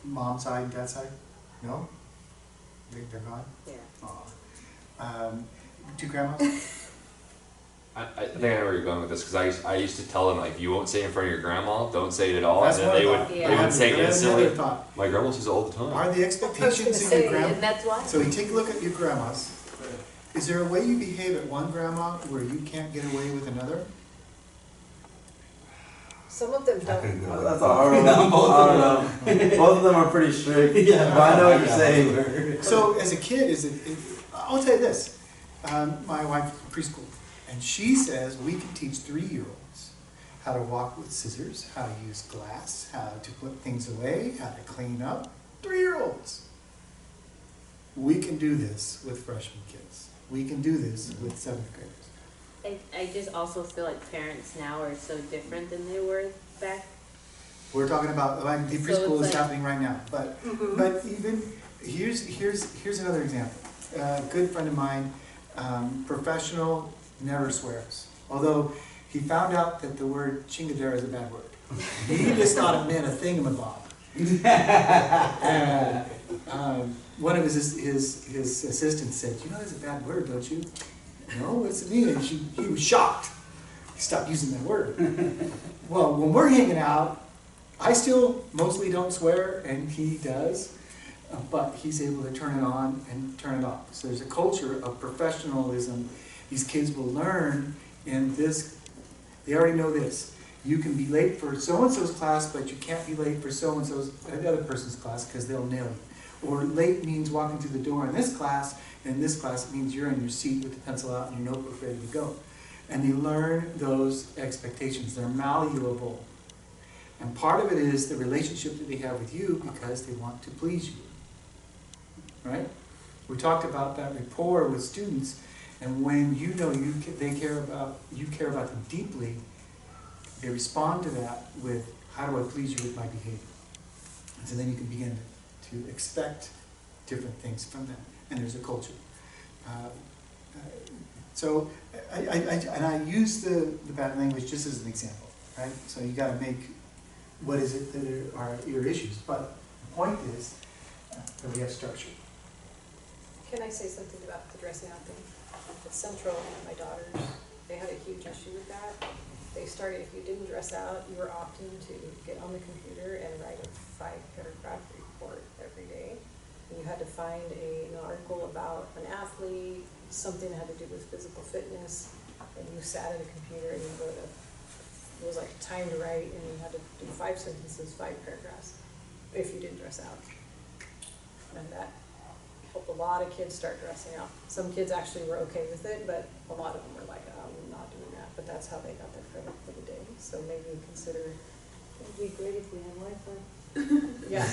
Mom's side, dad's side? No? They're gone? Yeah. Aw. 2 grandmas? I think I know where you're going with this, because I used to tell them, like, you won't say it in front of your grandma, don't say it at all, That's and then they one would, thought. Yeah. they would say Another instantly, thought. my grandma says it all the time. Are the expectations in your grandma? And that's why. So you take a look at your grandmas. Is there a way you behave at one grandma where you can't get away with another? Some of them I don't. couldn't do it. That's a hard one. I don't know. Both of them are pretty strict. Yeah, but I know what you're saying. So as a kid, I'll tell you this. My wife's preschool, and she says we can teach 3-year-olds how to walk with scissors, how to use glass, how to put things away, how to clean up. 3-year-olds. We can do this with freshman kids. We can do this with 7th graders. I just also feel like parents now are so different than they were back We're talking about, like, the So preschool it's is like- happening right now, but, Mhm. but even, here's another example. A good friend of mine, professional, never swears. Although, he found out that the word chingadera is a bad word. He just thought it meant a thingamabob. And, one of his assistants said, "You know that's a bad word, don't you?" "No, what's it mean?" And he was shocked. He stopped using that word. Well, when we're hanging out, I still mostly don't swear, and he does, but he's able to turn it on and turn it off. So there's a culture of professionalism. These kids will learn in this, they already know this. You can be late for so-and-so's class, but you can't be late for so-and-so's, another person's class, because they'll nail you. Or late means walking through the door in this class, and in this class it means you're in your seat with the pencil out and your notebook ready to go. And they learn those expectations. They're malleable. And part of it is the relationship that they have with you because they want to please you. Right? We talked about that rapport with students, and when you know you care about them deeply, they respond to that with, how do I please you with my behavior? And so then you can begin to expect different things from them, and there's a culture. So I use the bad language just as an example, right? So you got to make what is it that are your issues, but the point is that we have structure. Can I say something about the dressing out thing? It's central in my daughters. They had a huge issue with that. They started, if you didn't dress out, you were opting to get on the computer and write a 5-paragraph report every day. And you had to find an article about an athlete, something that had to do with physical fitness, and you sat at a computer and you wrote it was like time to write, and you had to do 5 sentences, 5 paragraphs, if you didn't dress out. And that helped a lot of kids start dressing out. Some kids actually were okay with it, but a lot of them were like, oh, I'm not doing that. But that's how they got their credit for the day. So maybe consider. It'd be great if we had Wi-Fi. Yeah.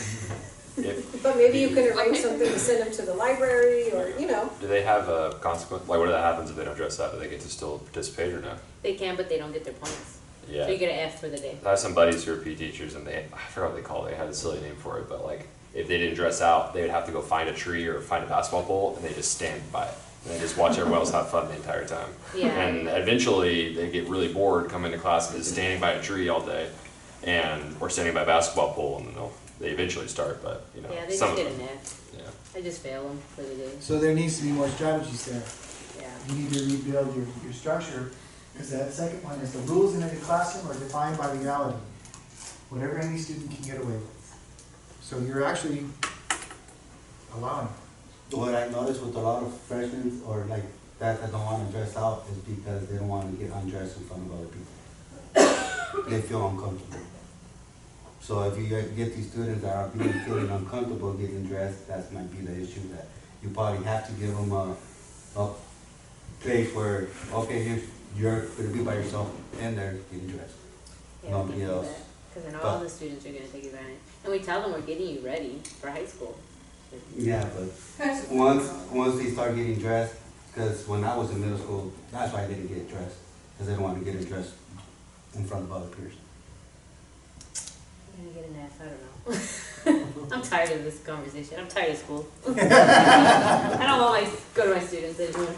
If- But maybe you could arrange something to send them to the library, or, you know. Do they have a consequence? Like, what happens if they don't dress up? Do they get to still participate or no? They can, but they don't get their points. Yeah. So you get an F for the day. I have some buddies who are PE teachers, and I forgot what they call it. They had a silly name for it, but like, if they didn't dress out, they would have to go find a tree or find a basketball pole, and they just stand by it. And they just watch everyone else have fun the entire time. Yeah. And eventually, they get really bored coming to class and just standing by a tree all day, or standing by a basketball pole, and they eventually start. But you know, Yeah, they some just of get them, an F. yeah. I just fail them for the day. So there needs to be more strategies there. Yeah. You need to rebuild your structure, because that second one is the rules in any classroom are defined by reality. Whatever any student can get away with. So you're actually allowing. What I noticed with a lot of freshmen or like that don't want to dress out is because they don't want to get undressed in front of other people. They feel uncomfortable. So if you get these students that are feeling uncomfortable getting dressed, that might be the issue, that you probably have to give them a place where, okay, you're going to be by yourself and they're getting dressed. Yeah, Nobody else. Because then all the students are going to take advantage. And we tell them we're getting you ready for high school. Yeah, but once they start getting dressed, because when I was in middle school, that's why I didn't get dressed, because they didn't want to get dressed in front of other peers. I'm going to get an F, I don't know. I'm tired of this conversation. I'm tired of school. I don't want to go to my students anymore.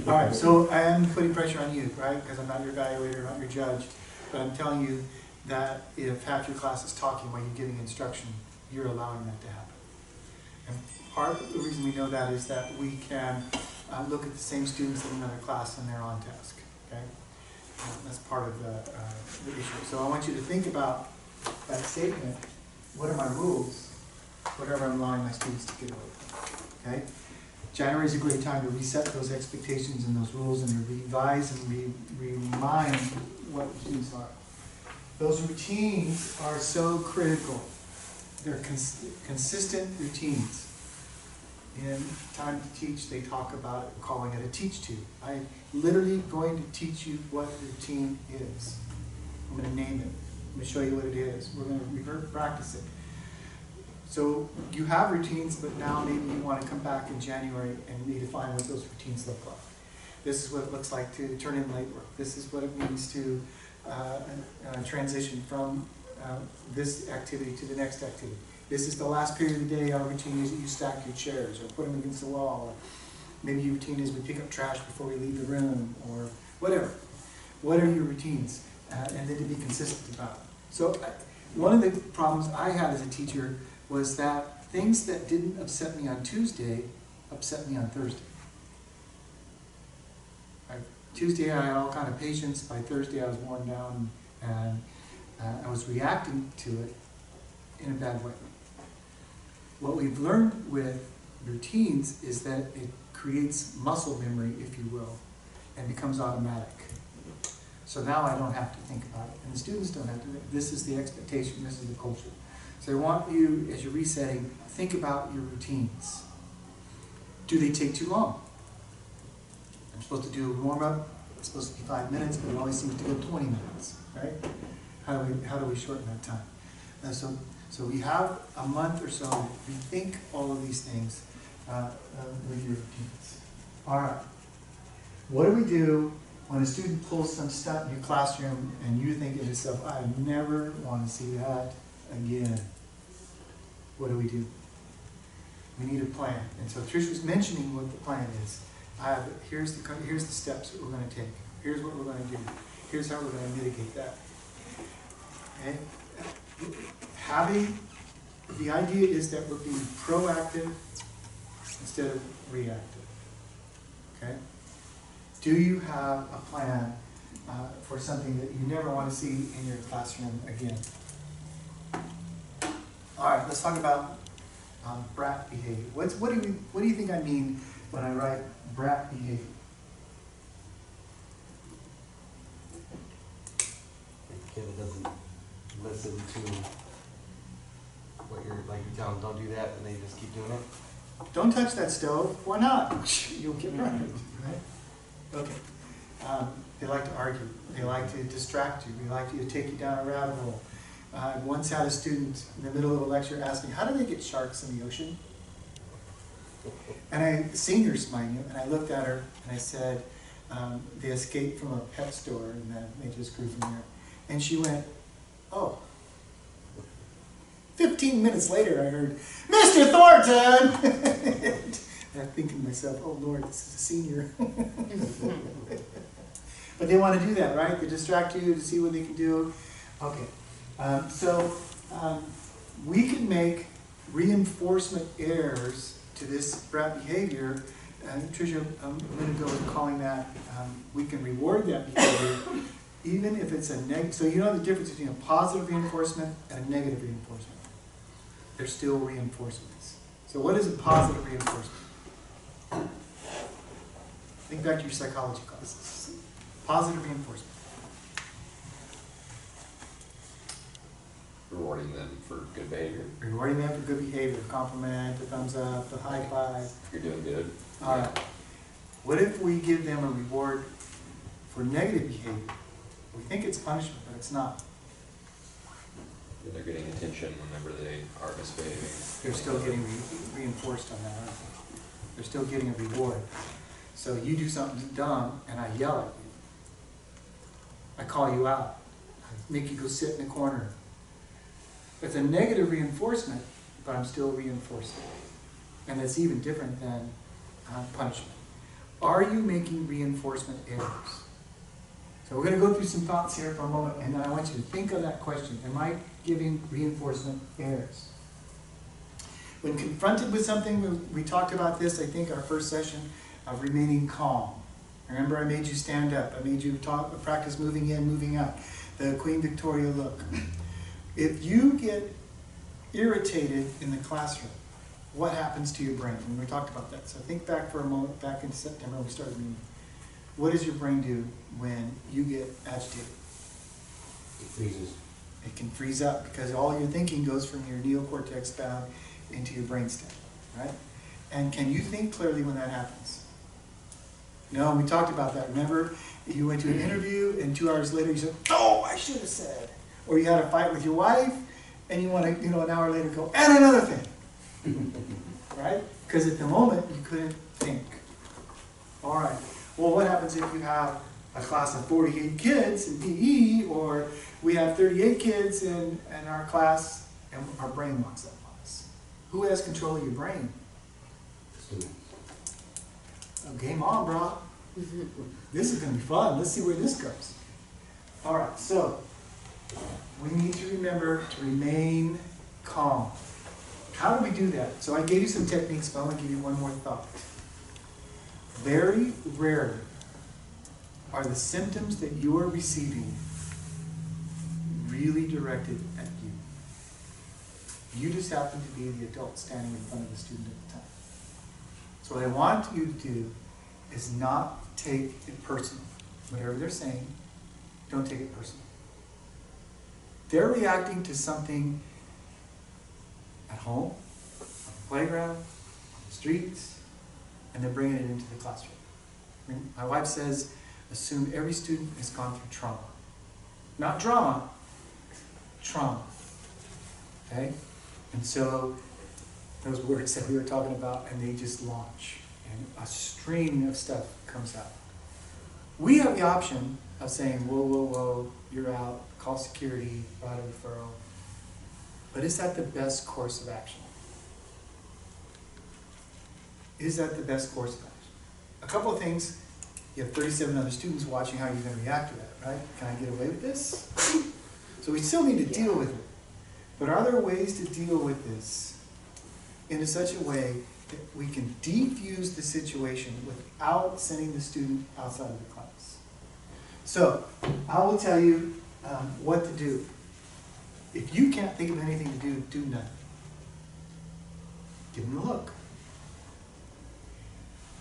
All right, so I am putting pressure on you, right? Because I'm not your evaluator, not your judge. But I'm telling you that if half your class is talking while you're giving instruction, you're allowing that to happen. And part of the reason we know that is that we can look at the same students in another class and they're on task, okay? That's part of the issue. So I want you to think about that statement. What are my rules? Whatever I'm allowing my students to get away with, okay? January is a great time to reset those expectations and those rules and to revise and remind what routines are. Those routines are so critical. They're consistent routines. In Time to Teach, they talk about it, calling it a teach-to. I'm literally going to teach you what routine is. I'm going to name it. I'm going to show you what it is. We're going to practice it. So you have routines, but now maybe you want to come back in January and redefine what those routines look like. This is what it looks like to turn in late work. This is what it means to transition from this activity to the next activity. This is the last period of the day, our routine is that you stack your chairs or put them against the wall. Or maybe your routine is we pick up trash before we leave the room or whatever. What are your routines? And then to be consistent about it. So one of the problems I had as a teacher was that things that didn't upset me on Tuesday upset me on Thursday. Tuesday I had all kind of patience. By Thursday I was worn down and I was reacting to it in a bad way. What we've learned with routines is that it creates muscle memory, if you will, and becomes automatic. So now I don't have to think about it, and the students don't have to. This is the expectation, this is the culture. So I want you, as you're resetting, think about your routines. Do they take too long? I'm supposed to do a warm-up, it's supposed to be 5 minutes, but it always seems to go 20 minutes, right? How do we shorten that time? So we have a month or so to rethink all of these things with your routines. All right. What do we do when a student pulls some stunt in your classroom and you think to yourself, I never want to see that again? What do we do? We need a plan. And so Trish was mentioning what the plan is. Here's the steps that we're going to take. Here's what we're going to do. Here's how we're going to mitigate that. Okay? The idea is that we're being proactive instead of reactive. Okay? Do you have a plan for something that you never want to see in your classroom again? All right, let's talk about brat behavior. What do you think I mean when I write brat behavior? A kid that doesn't listen to what you're like. You tell them don't do that, and they just keep doing it. Don't touch that stove. Why not? You'll get burned, right? Okay. They like to argue. They like to distract you. They like to take you down a rabbit hole. I once had a student in the middle of a lecture ask me, how do they get sharks in the ocean? And seniors, mind you, and I looked at her and I said, they escaped from a pet store and then they just grew from there. And she went, oh. 15 minutes later I heard, Mr. Thornton! And I'm thinking to myself, oh Lord, this is a senior. But they want to do that, right? They distract you to see what they can do. Okay. We can make reinforcement errors to this brat behavior. Tricia, a minute ago was calling that, we can reward that behavior even if it's a negative. So you know the difference between a positive reinforcement and a negative reinforcement. They're still reinforcements. So what is a positive reinforcement? Think back to your psychology classes. Positive reinforcement. Rewarding them for good behavior. Rewarding them for good behavior, compliment, the thumbs up, the high five. You're doing good. All right. What if we give them a reward for negative behavior? We think it's punishment, but it's not. They're getting attention whenever they are misbehaving. They're still getting reinforced on that, aren't they? They're still getting a reward. So you do something dumb, and I yell at you. I call you out. I make you go sit in the corner. It's a negative reinforcement, but I'm still reinforcing. And it's even different than punishment. Are you making reinforcement errors? So we're going to go through some thoughts here for a moment, and then I want you to think of that question. Am I giving reinforcement errors? When confronted with something, we talked about this, I think, our first session, of remaining calm. Remember, I made you stand up. I made you practice moving in, moving out. The Queen Victoria look. If you get irritated in the classroom, what happens to your brain? And we talked about that. So think back for a moment, back in September when we started reading. What does your brain do when you get agitated? It freezes. It can freeze up because all your thinking goes from your neocortex down into your brainstem, right? And can you think clearly when that happens? No, we talked about that. Remember, you went to an interview and 2 hours later you said, oh, I should have said. Or you had a fight with your wife and you want to, an hour later go, and another thing. Right? Because at the moment you couldn't think. All right. Well, what happens if you have a class of 48 kids in PE, or we have 38 kids in our class and our brain locks up on us. Who has control of your brain? Students. Oh, game on, bro. This is going to be fun. Let's see where this goes. All right, so we need to remember to remain calm. How do we do that? So I gave you some techniques, but I want to give you one more thought. Very rarely are the symptoms that you are receiving really directed at you. You just happen to be the adult standing in front of the student at the time. So what I want you to do is not take it personal. Whatever they're saying, don't take it personal. They're reacting to something at home, on the playground, on the streets, and they're bringing it into the classroom. My wife says, assume every student has gone through trauma. Not drama, trauma. Okay? And so, those words that we were talking about, and they just launch. And a string of stuff comes out. We have the option of saying, whoa, whoa, whoa, you're out, call security, write a referral. But is that the best course of action? Is that the best course of action? A couple of things. You have 37 other students watching how you're going to react to that, right? Can I get away with this? So we still need to deal with it. But are there ways to deal with this in such a way that we can defuse the situation without sending the student outside of the class? So I will tell you what to do. If you can't think of anything to do, do nothing. Give them a look.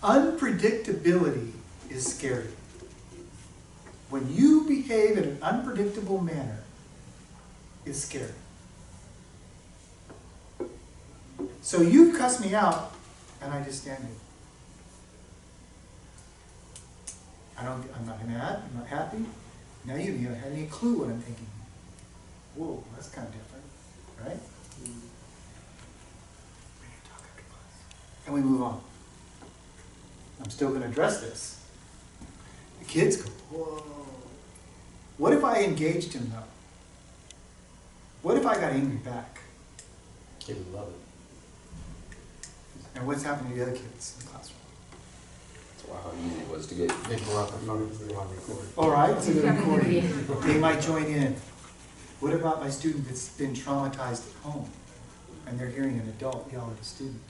Unpredictability is scary. When you behave in an unpredictable manner, it's scary. So you cuss me out, and I just stand here. I'm not mad, I'm not happy. Now you don't have any clue what I'm thinking. Whoa, that's kind of different, right? And we move on. I'm still going to address this. The kids go, whoa. What if I engaged him though? What if I got angry back? They would love it. And what's happening to the other kids in the classroom? That's why how easy it was to get. They pull out their phones, they want to record. All right, so they're recording. They might join in. What about my student that's been traumatized at home and they're hearing an adult yell at a student?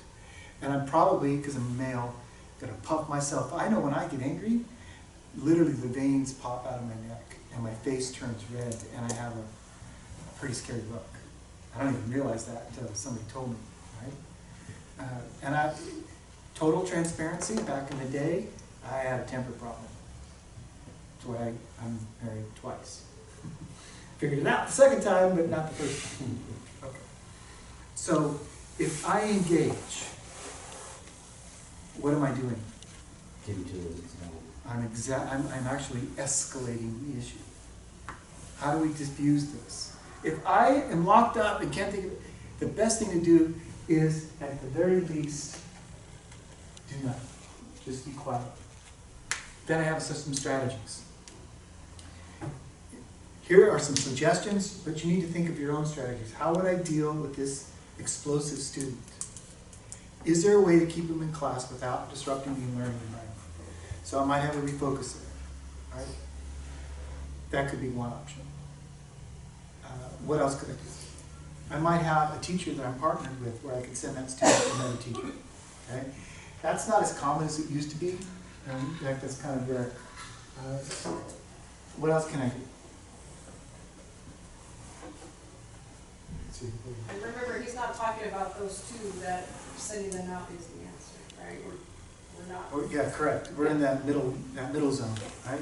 And I'm probably, because I'm a male, going to puff myself. I know when I get angry, literally the veins pop out of my neck and my face turns red and I have a pretty scary look. I don't even realize that until somebody told me, right? And total transparency, back in the day, I had a temper problem. That's why I'm married twice. Figured it out the second time, but not the first time. Okay. So if I engage, what am I doing? Getting to it. I'm actually escalating the issue. How do we diffuse this? If I am locked up and can't think of it, the best thing to do is, at the very least, do nothing. Just be quiet. Then I have some strategies. Here are some suggestions, but you need to think of your own strategies. How would I deal with this explosive student? Is there a way to keep him in class without disrupting the learning environment? So I might have to refocus it, right? That could be one option. What else could I do? I might have a teacher that I'm partnered with where I could send that student to another teacher, okay? That's not as common as it used to be. In fact, that's kind of rare. What else can I do? And remember, he's not talking about those two that sending them out is the answer, right? We're not. Oh, yeah, correct. We're in that middle zone, right?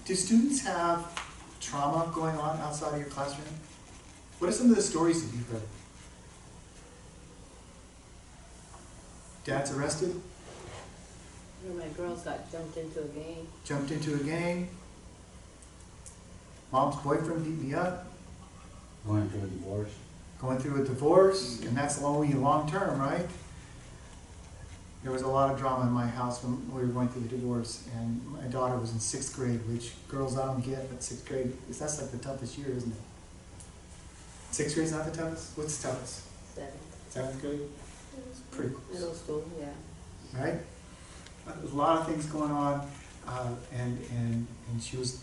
Do students have trauma going on outside of your classroom? What are some of the stories that you've heard? Dad's arrested? One of my girls got jumped into a game. Jumped into a gang? Mom's boyfriend beat me up? Going through a divorce. Going through a divorce, and that's only long term, right? there was a lot of drama in my house when we were going through the divorce, and my daughter was in 6th grade, which girls I don't get, but 6th grade, that's like the toughest year, isn't it? 6th grade's not the toughest? What's the toughest? 7th grade? Pretty close. Middle school, yeah. Right? There's a lot of things going on, and she was,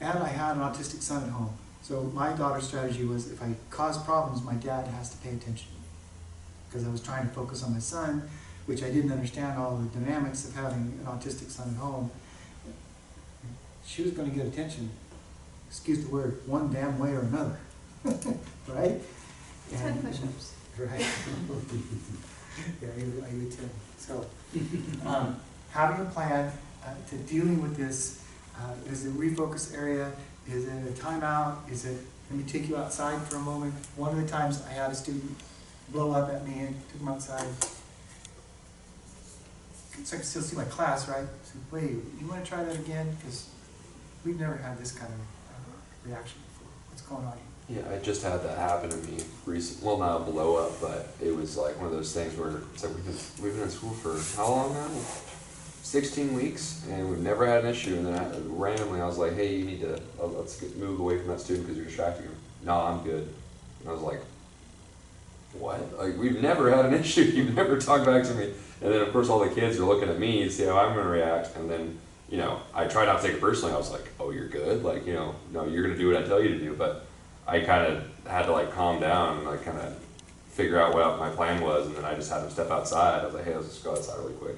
and I had an autistic son at home. So my daughter's strategy was, if I cause problems, my dad has to pay attention. Because I was trying to focus on my son, which I didn't understand all the dynamics of having an autistic son at home. She was going to get attention, excuse the word, one damn way or another. Right? 10 push-ups. Right. Yeah, I would too. So, having a plan to dealing with this, is it a refocus area? Is it a timeout? Is it, let me take you outside for a moment? One of the times I had a student blow up at me and took him outside. So I can still see my class, right? So, wait, you want to try that again? Because we've never had this kind of reaction before. What's going on here? Yeah, I just had that happen to me recently. Well, not a blow up, but it was like one of those things where it's like we've been in school for how long now? 16 weeks, and we've never had an issue. And then randomly, I was like, "Hey, you need to move away from that student because you're distracting him." No, I'm good. And I was like, "What? Like we've never had an issue. You've never talked back to me." And then of course all the kids are looking at me and see how I'm going to react. And then I tried not to take it personally. I was like, "Oh, you're good. Like no, you're going to do what I tell you to do." But I kind of had to like calm down and like kind of figure out what my plan was, and then I just had him step outside. I was like, "Hey, let's just go outside really quick."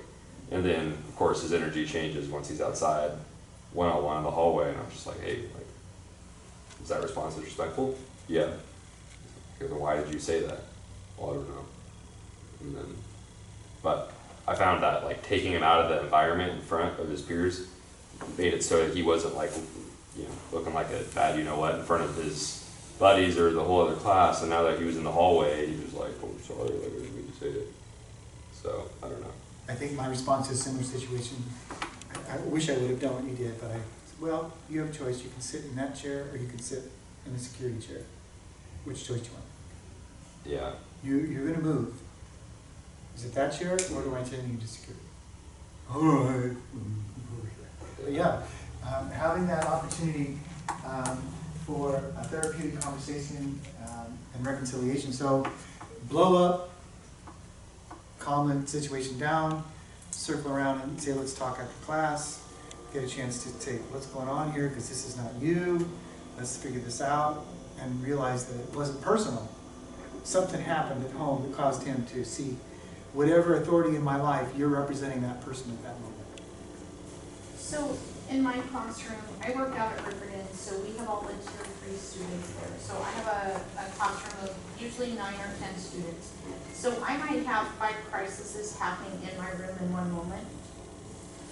And then of course his energy changes once he's outside, one-on-one in the hallway, and I'm just like, "Hey, like, is that response disrespectful?" "Yeah." He goes, "Why did you say that?" "Well, I don't know." And then, but I found that like taking him out of the environment in front of his peers made it so that he wasn't like looking like a bad in front of his buddies or the whole other class. And now that he was in the hallway, he was like, "Oh, I'm sorry, like I didn't mean to say it." So I don't know. I think my response to a similar situation, I wish I would have done what you did, but I said, well, you have a choice. You can sit in that chair or you can sit in the security chair. Which choice do you want? Yeah. You're going to move. Is it that chair or do I send you to security? All right. But yeah, having that opportunity for a therapeutic conversation and reconciliation. So blow up, calm the situation down, circle around and say, let's talk after class, get a chance to say, what's going on here, because this is not you, let's figure this out, and realize that it wasn't personal. Something happened at home that caused him to see whatever authority in my life, you're representing that person at that moment. So in my classroom, I work out at Riverdin, so we have all the tier 3 students there. So I have a classroom of usually 9 or 10 students. So I might have 5 crises happening in my room in one moment.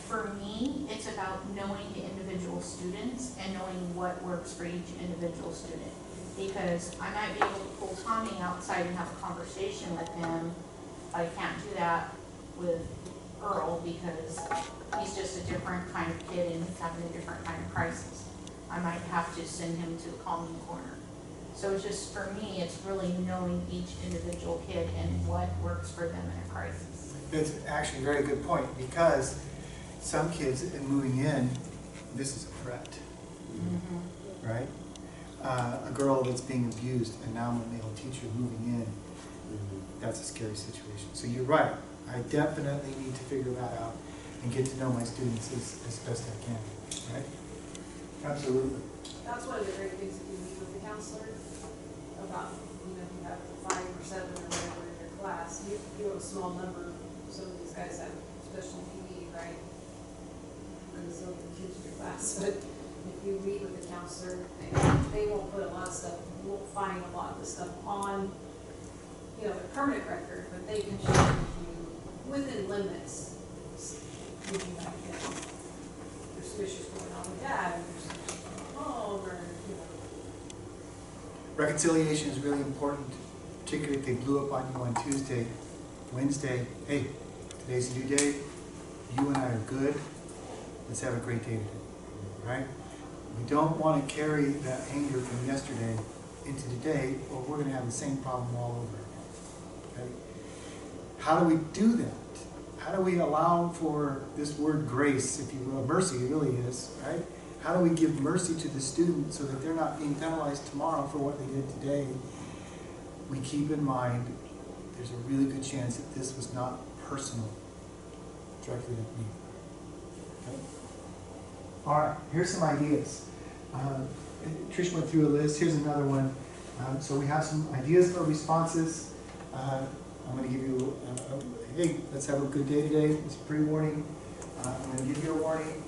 For me, it's about knowing the individual students and knowing what works for each individual student. Because I might be able to pull Tommy outside and have a conversation with him. I can't do that with Earl because he's just a different kind of kid and he's having a different kind of crisis. I might have to send him to the calming corner. So it's just, for me, it's really knowing each individual kid and what works for them in a crisis. It's actually a very good point, because some kids in moving in, this is a threat, right? A girl that's being abused and now I'm a male teacher moving in, that's a scary situation. So you're right, I definitely need to figure that out and get to know my students as best I can, right? Absolutely. That's one of the great things that you meet with the counselor about, if you have 5 or 7 or whatever in your class, you have a small number. Some of these guys have special PE, right? And so the kids in your class, but if you meet with the counselor, they won't put a lot of stuff, you won't find a lot of the stuff on, the permanent record, but they can share with you within limits. Would you like there's some issues going on with that, and there's some issues going on home, or Reconciliation is really important, particularly if they blew up on you on Tuesday, Wednesday. Hey, today's a new day. You and I are good. Let's have a great day today, right? We don't want to carry that anger from yesterday into today, or we're going to have the same problem all over again. Okay? how do we do that? How do we allow for this word grace, if you will, mercy it really is, right? How do we give mercy to the student so that they're not being penalized tomorrow for what they did today? We keep in mind there's a really good chance that this was not personal directly at me. Okay? All right, here's some ideas. Trish went through a list. Here's another one. So we have some ideas for responses. I'm going to give you, hey, let's have a good day today. It's a pre-warning. I'm going to give you a warning.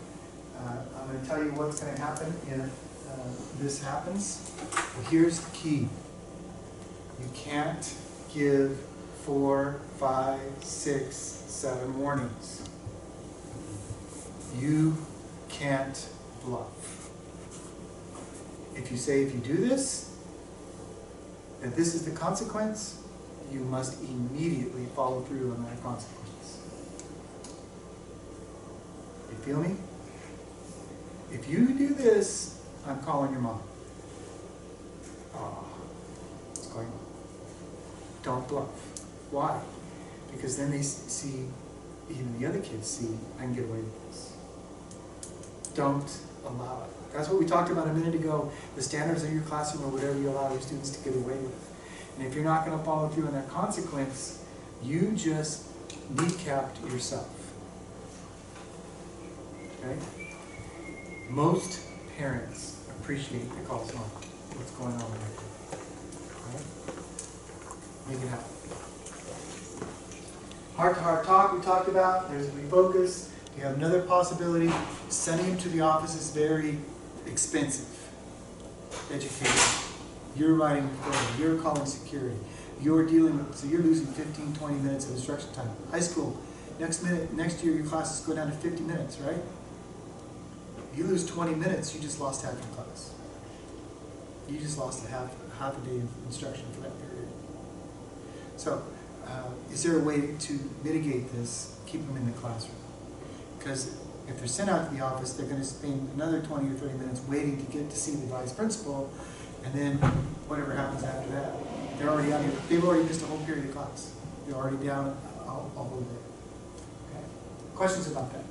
I'm going to tell you what's going to happen if this happens. But here's the key. You can't give 4, 5, 6, 7 warnings. You can't bluff. If you say if you do this, that this is the consequence, you must immediately follow through on that consequence. You feel me? If you do this, I'm calling your mom. Oh, what's going on? Don't bluff. Why? Because then they see, even the other kids see, I can get away with this. Don't allow it. That's what we talked about a minute ago, the standards of your classroom or whatever you allow your students to get away with. And if you're not going to follow through on that consequence, you just kneecapped yourself. Okay? Most parents appreciate the calls on what's going on right there. Right? Make it happen. Heart-to-heart talk we talked about. There's refocus. You have another possibility. Sending him to the office is very expensive. Education. You're writing referral. You're calling security. You're dealing with, so you're losing 15, 20 minutes of instruction time. High school, next year your classes go down to 50 minutes, right? You lose 20 minutes, you just lost half your class. You just lost half a day of instruction for that period. So, is there a way to mitigate this, keep them in the classroom? Because if they're sent out to the office, they're going to spend another 20 or 30 minutes waiting to get to see the vice principal, and then whatever happens after that, they're already out here. They've already missed a whole period of class. They're already down a whole day. Okay? Questions about that?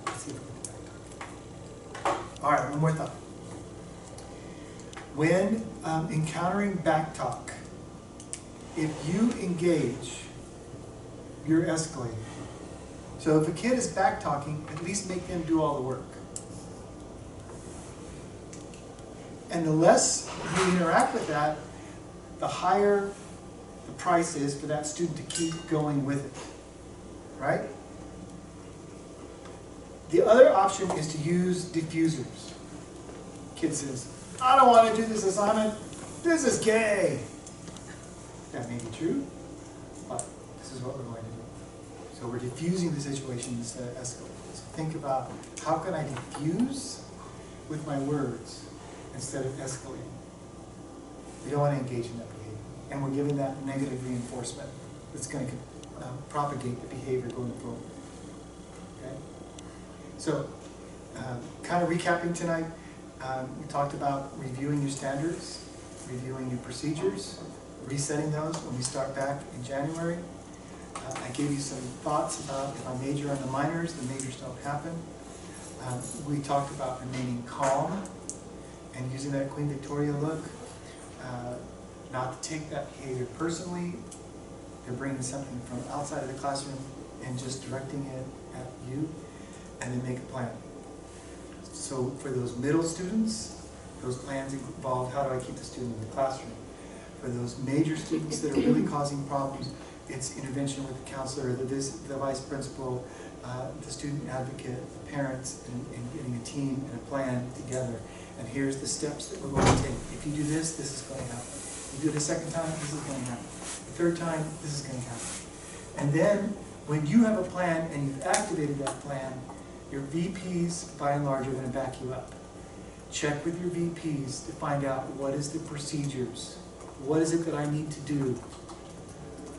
Let's see if we can get back. All right, one more thought. When encountering back talk, if you engage, you're escalating. So if a kid is back talking, at least make them do all the work. And the less you interact with that, the higher the price is for that student to keep going with it. Right? The other option is to use diffusers. Kid says, I don't want to do this assignment. This is gay. That may be true, but this is what we're going to do. So we're diffusing the situation instead of escalating. So think about, how can I diffuse with my words instead of escalating? We don't want to engage in that behavior. And we're giving that negative reinforcement that's going to propagate the behavior going forward. Okay? So, kind of recapping tonight, we talked about reviewing your standards, reviewing your procedures, resetting those when we start back in January. I gave you some thoughts about if I major on the minors, the majors don't happen. We talked about remaining calm and using that Queen Victoria look, not to take that behavior personally. They're bringing something from outside of the classroom and just directing it at you, and then make a plan. So for those middle students, those plans involve how do I keep the student in the classroom. For those major students that are really causing problems, it's intervention with the counselor, the vice principal, the student advocate, the parents, and getting a team and a plan together. And here's the steps that we're going to take. If you do this, this is going to happen. If you do it a second time, this is going to happen. The third time, this is going to happen. And then, when you have a plan and you've activated that plan, your VPs, by and large, are going to back you up. Check with your VPs to find out what is the procedures. What is it that I need to do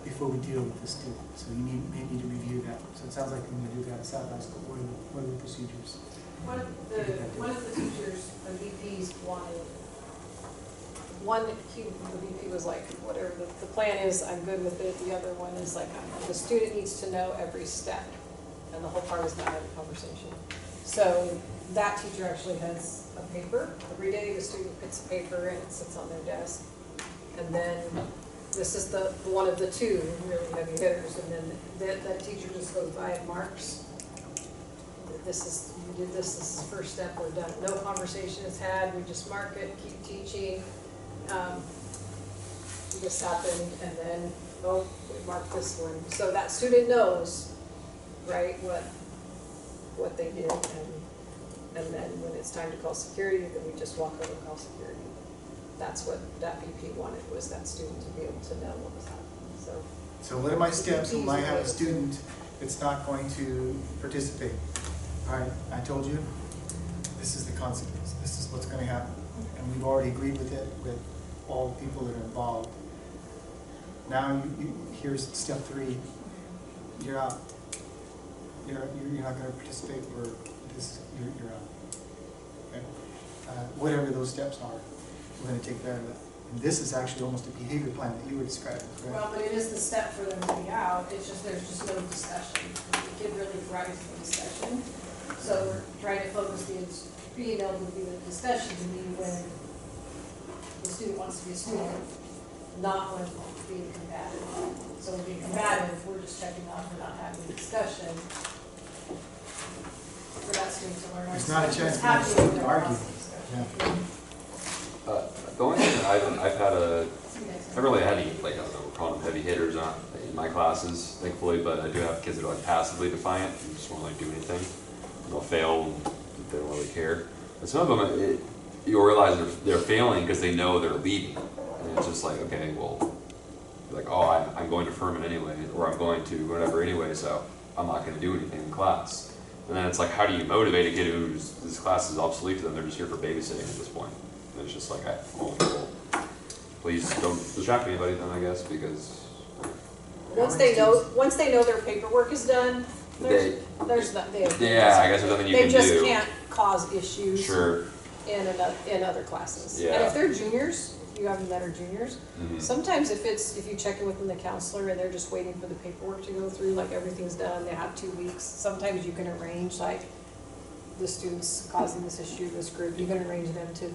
before we deal with the student? So you may need to review that. So it sounds like you're going to do that at South High School. What are the procedures? One of the teachers, the VPs, wanted one, the VP was like, whatever, the plan is, I'm good with it. The other one is like, the student needs to know every step. And the whole part is not having a conversation. So that teacher actually has a paper. Every day the student picks a paper and it sits on their desk. And then this is the one of the two really heavy hitters. And then that teacher just goes by and marks. This is, you did this is the first step, we're done. No conversation is had, we just mark it, keep teaching. This happened, and then, oh, we marked this one. So that student knows, right, what they did, and then when it's time to call security, then we just walk over and call security. That's what that VP wanted, was that student to be able to know what was happening, So what are my steps when I have a student that's not going to participate? All right, I told you, this is the consequence, this is what's gonna happen. And we've already agreed with it, with all the people that are involved. Now, here's step 3, you're out. You're not gonna participate, or this, you're out. Okay? Whatever those steps are, we're gonna take care of it. And this is actually almost a behavior plan that you were describing, correct? Well, but it is the step for them to be out, it's just, there's just no discussion. The kid really thrives in discussion. So we're trying to focus being able to do the discussion to be when the student wants to be a student, not when being combative. So when being combative, we're just checking off, we're not having a discussion for that student to learn. It's not a chance for Happy them with to their argue. discussion. Yeah. The only thing I've had I haven't really had any, like, I don't know, we're calling them heavy hitters in my classes, thankfully, but I do have kids that are like passively defiant and just won't like do anything. And they'll fail and they don't really care. But some of them, you'll realize they're failing because they know they're leaving. And it's just like, okay, well, like, oh, I'm going to Furman anyway, or I'm going to whatever anyway, so I'm not going to do anything in class. And then it's like, how do you motivate a kid who's, this class is obsolete to them, they're just here for babysitting at this point. And it's just like, well, please don't distract anybody then, I guess, because once they know their paperwork is done, there's not, yeah, I guess there's nothing you can do. They just can't cause issues. Sure. In other classes. Yeah. And if they're juniors, you have them that are juniors, Mm-hmm. sometimes if you check in with the counselor and they're just waiting for the paperwork to go through, like everything's done, they have 2 weeks, sometimes you can arrange, like, the students causing this issue, this group, you can arrange them to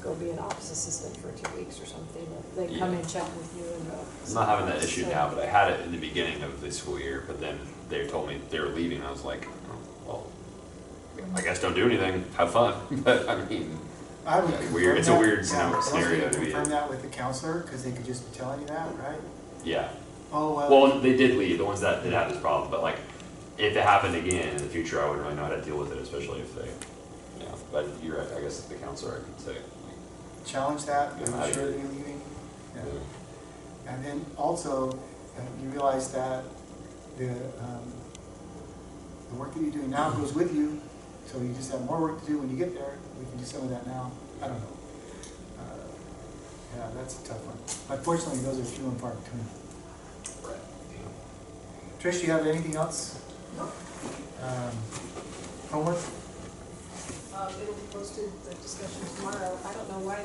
go be an office assistant for 2 weeks or something. They come and check with you and go. I'm not having that issue now, but I had it in the beginning of the school year, but then they told me they were leaving, and I was like, oh, well, I guess don't do anything, have fun. But I mean, I would weird. It's a weird scenario to be in. confirm that with the counselor, because they could just be telling you that, right? Yeah. Oh, Well, they did leave, the ones that did have this problem, but like, if it happened again in the future, I wouldn't really know how to deal with it, especially if they, but you're right, I guess the counselor, I could say. challenge that, Yeah, I'm sure you're leaving. Yeah. And then also, you realize that the work that you're doing now goes with you, so you just have more work to do when you get there. We can do some of that now. I don't know. Yeah, that's a tough one. Unfortunately, those are few and far between. Right. Trish, you have anything else? No. Homework? It'll be posted, the discussion tomorrow. I don't know why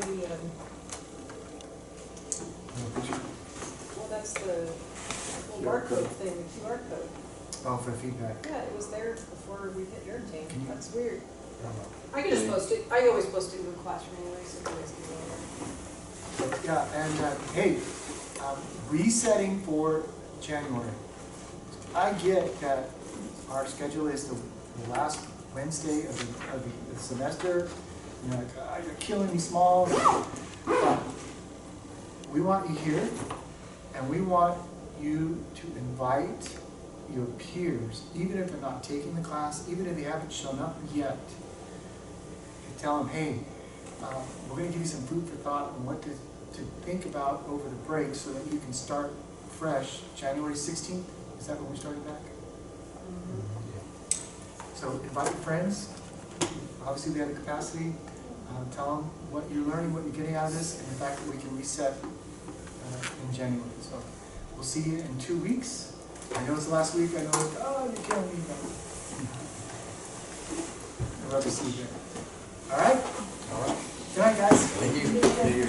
well, that's the little barcode thing, the QR code. Oh, for feedback. Yeah, it was there before we hit your team. Can you- That's weird. I don't know. I can just post it. I always post it in the classroom anyway, so you guys can go over. Yeah, and hey, resetting for January. I get that our schedule is the last Wednesday of the semester. You know, like, you're killing me small. But we want you here, and we want you to invite your peers, even if they're not taking the class, even if they haven't shown up yet. To tell them, hey, we're going to give you some food for thought on what to think about over the break so that you can start fresh January 16th. Is that when we started back? So invite your friends. Obviously, we have the capacity. Tell them what you're learning, what you're getting out of this, and the fact that we can reset in January. So we'll see you in 2 weeks. I know it's the last week. I know, oh, you're killing me. I'd rather see you there. All right? All right. Good night, guys. Thank you.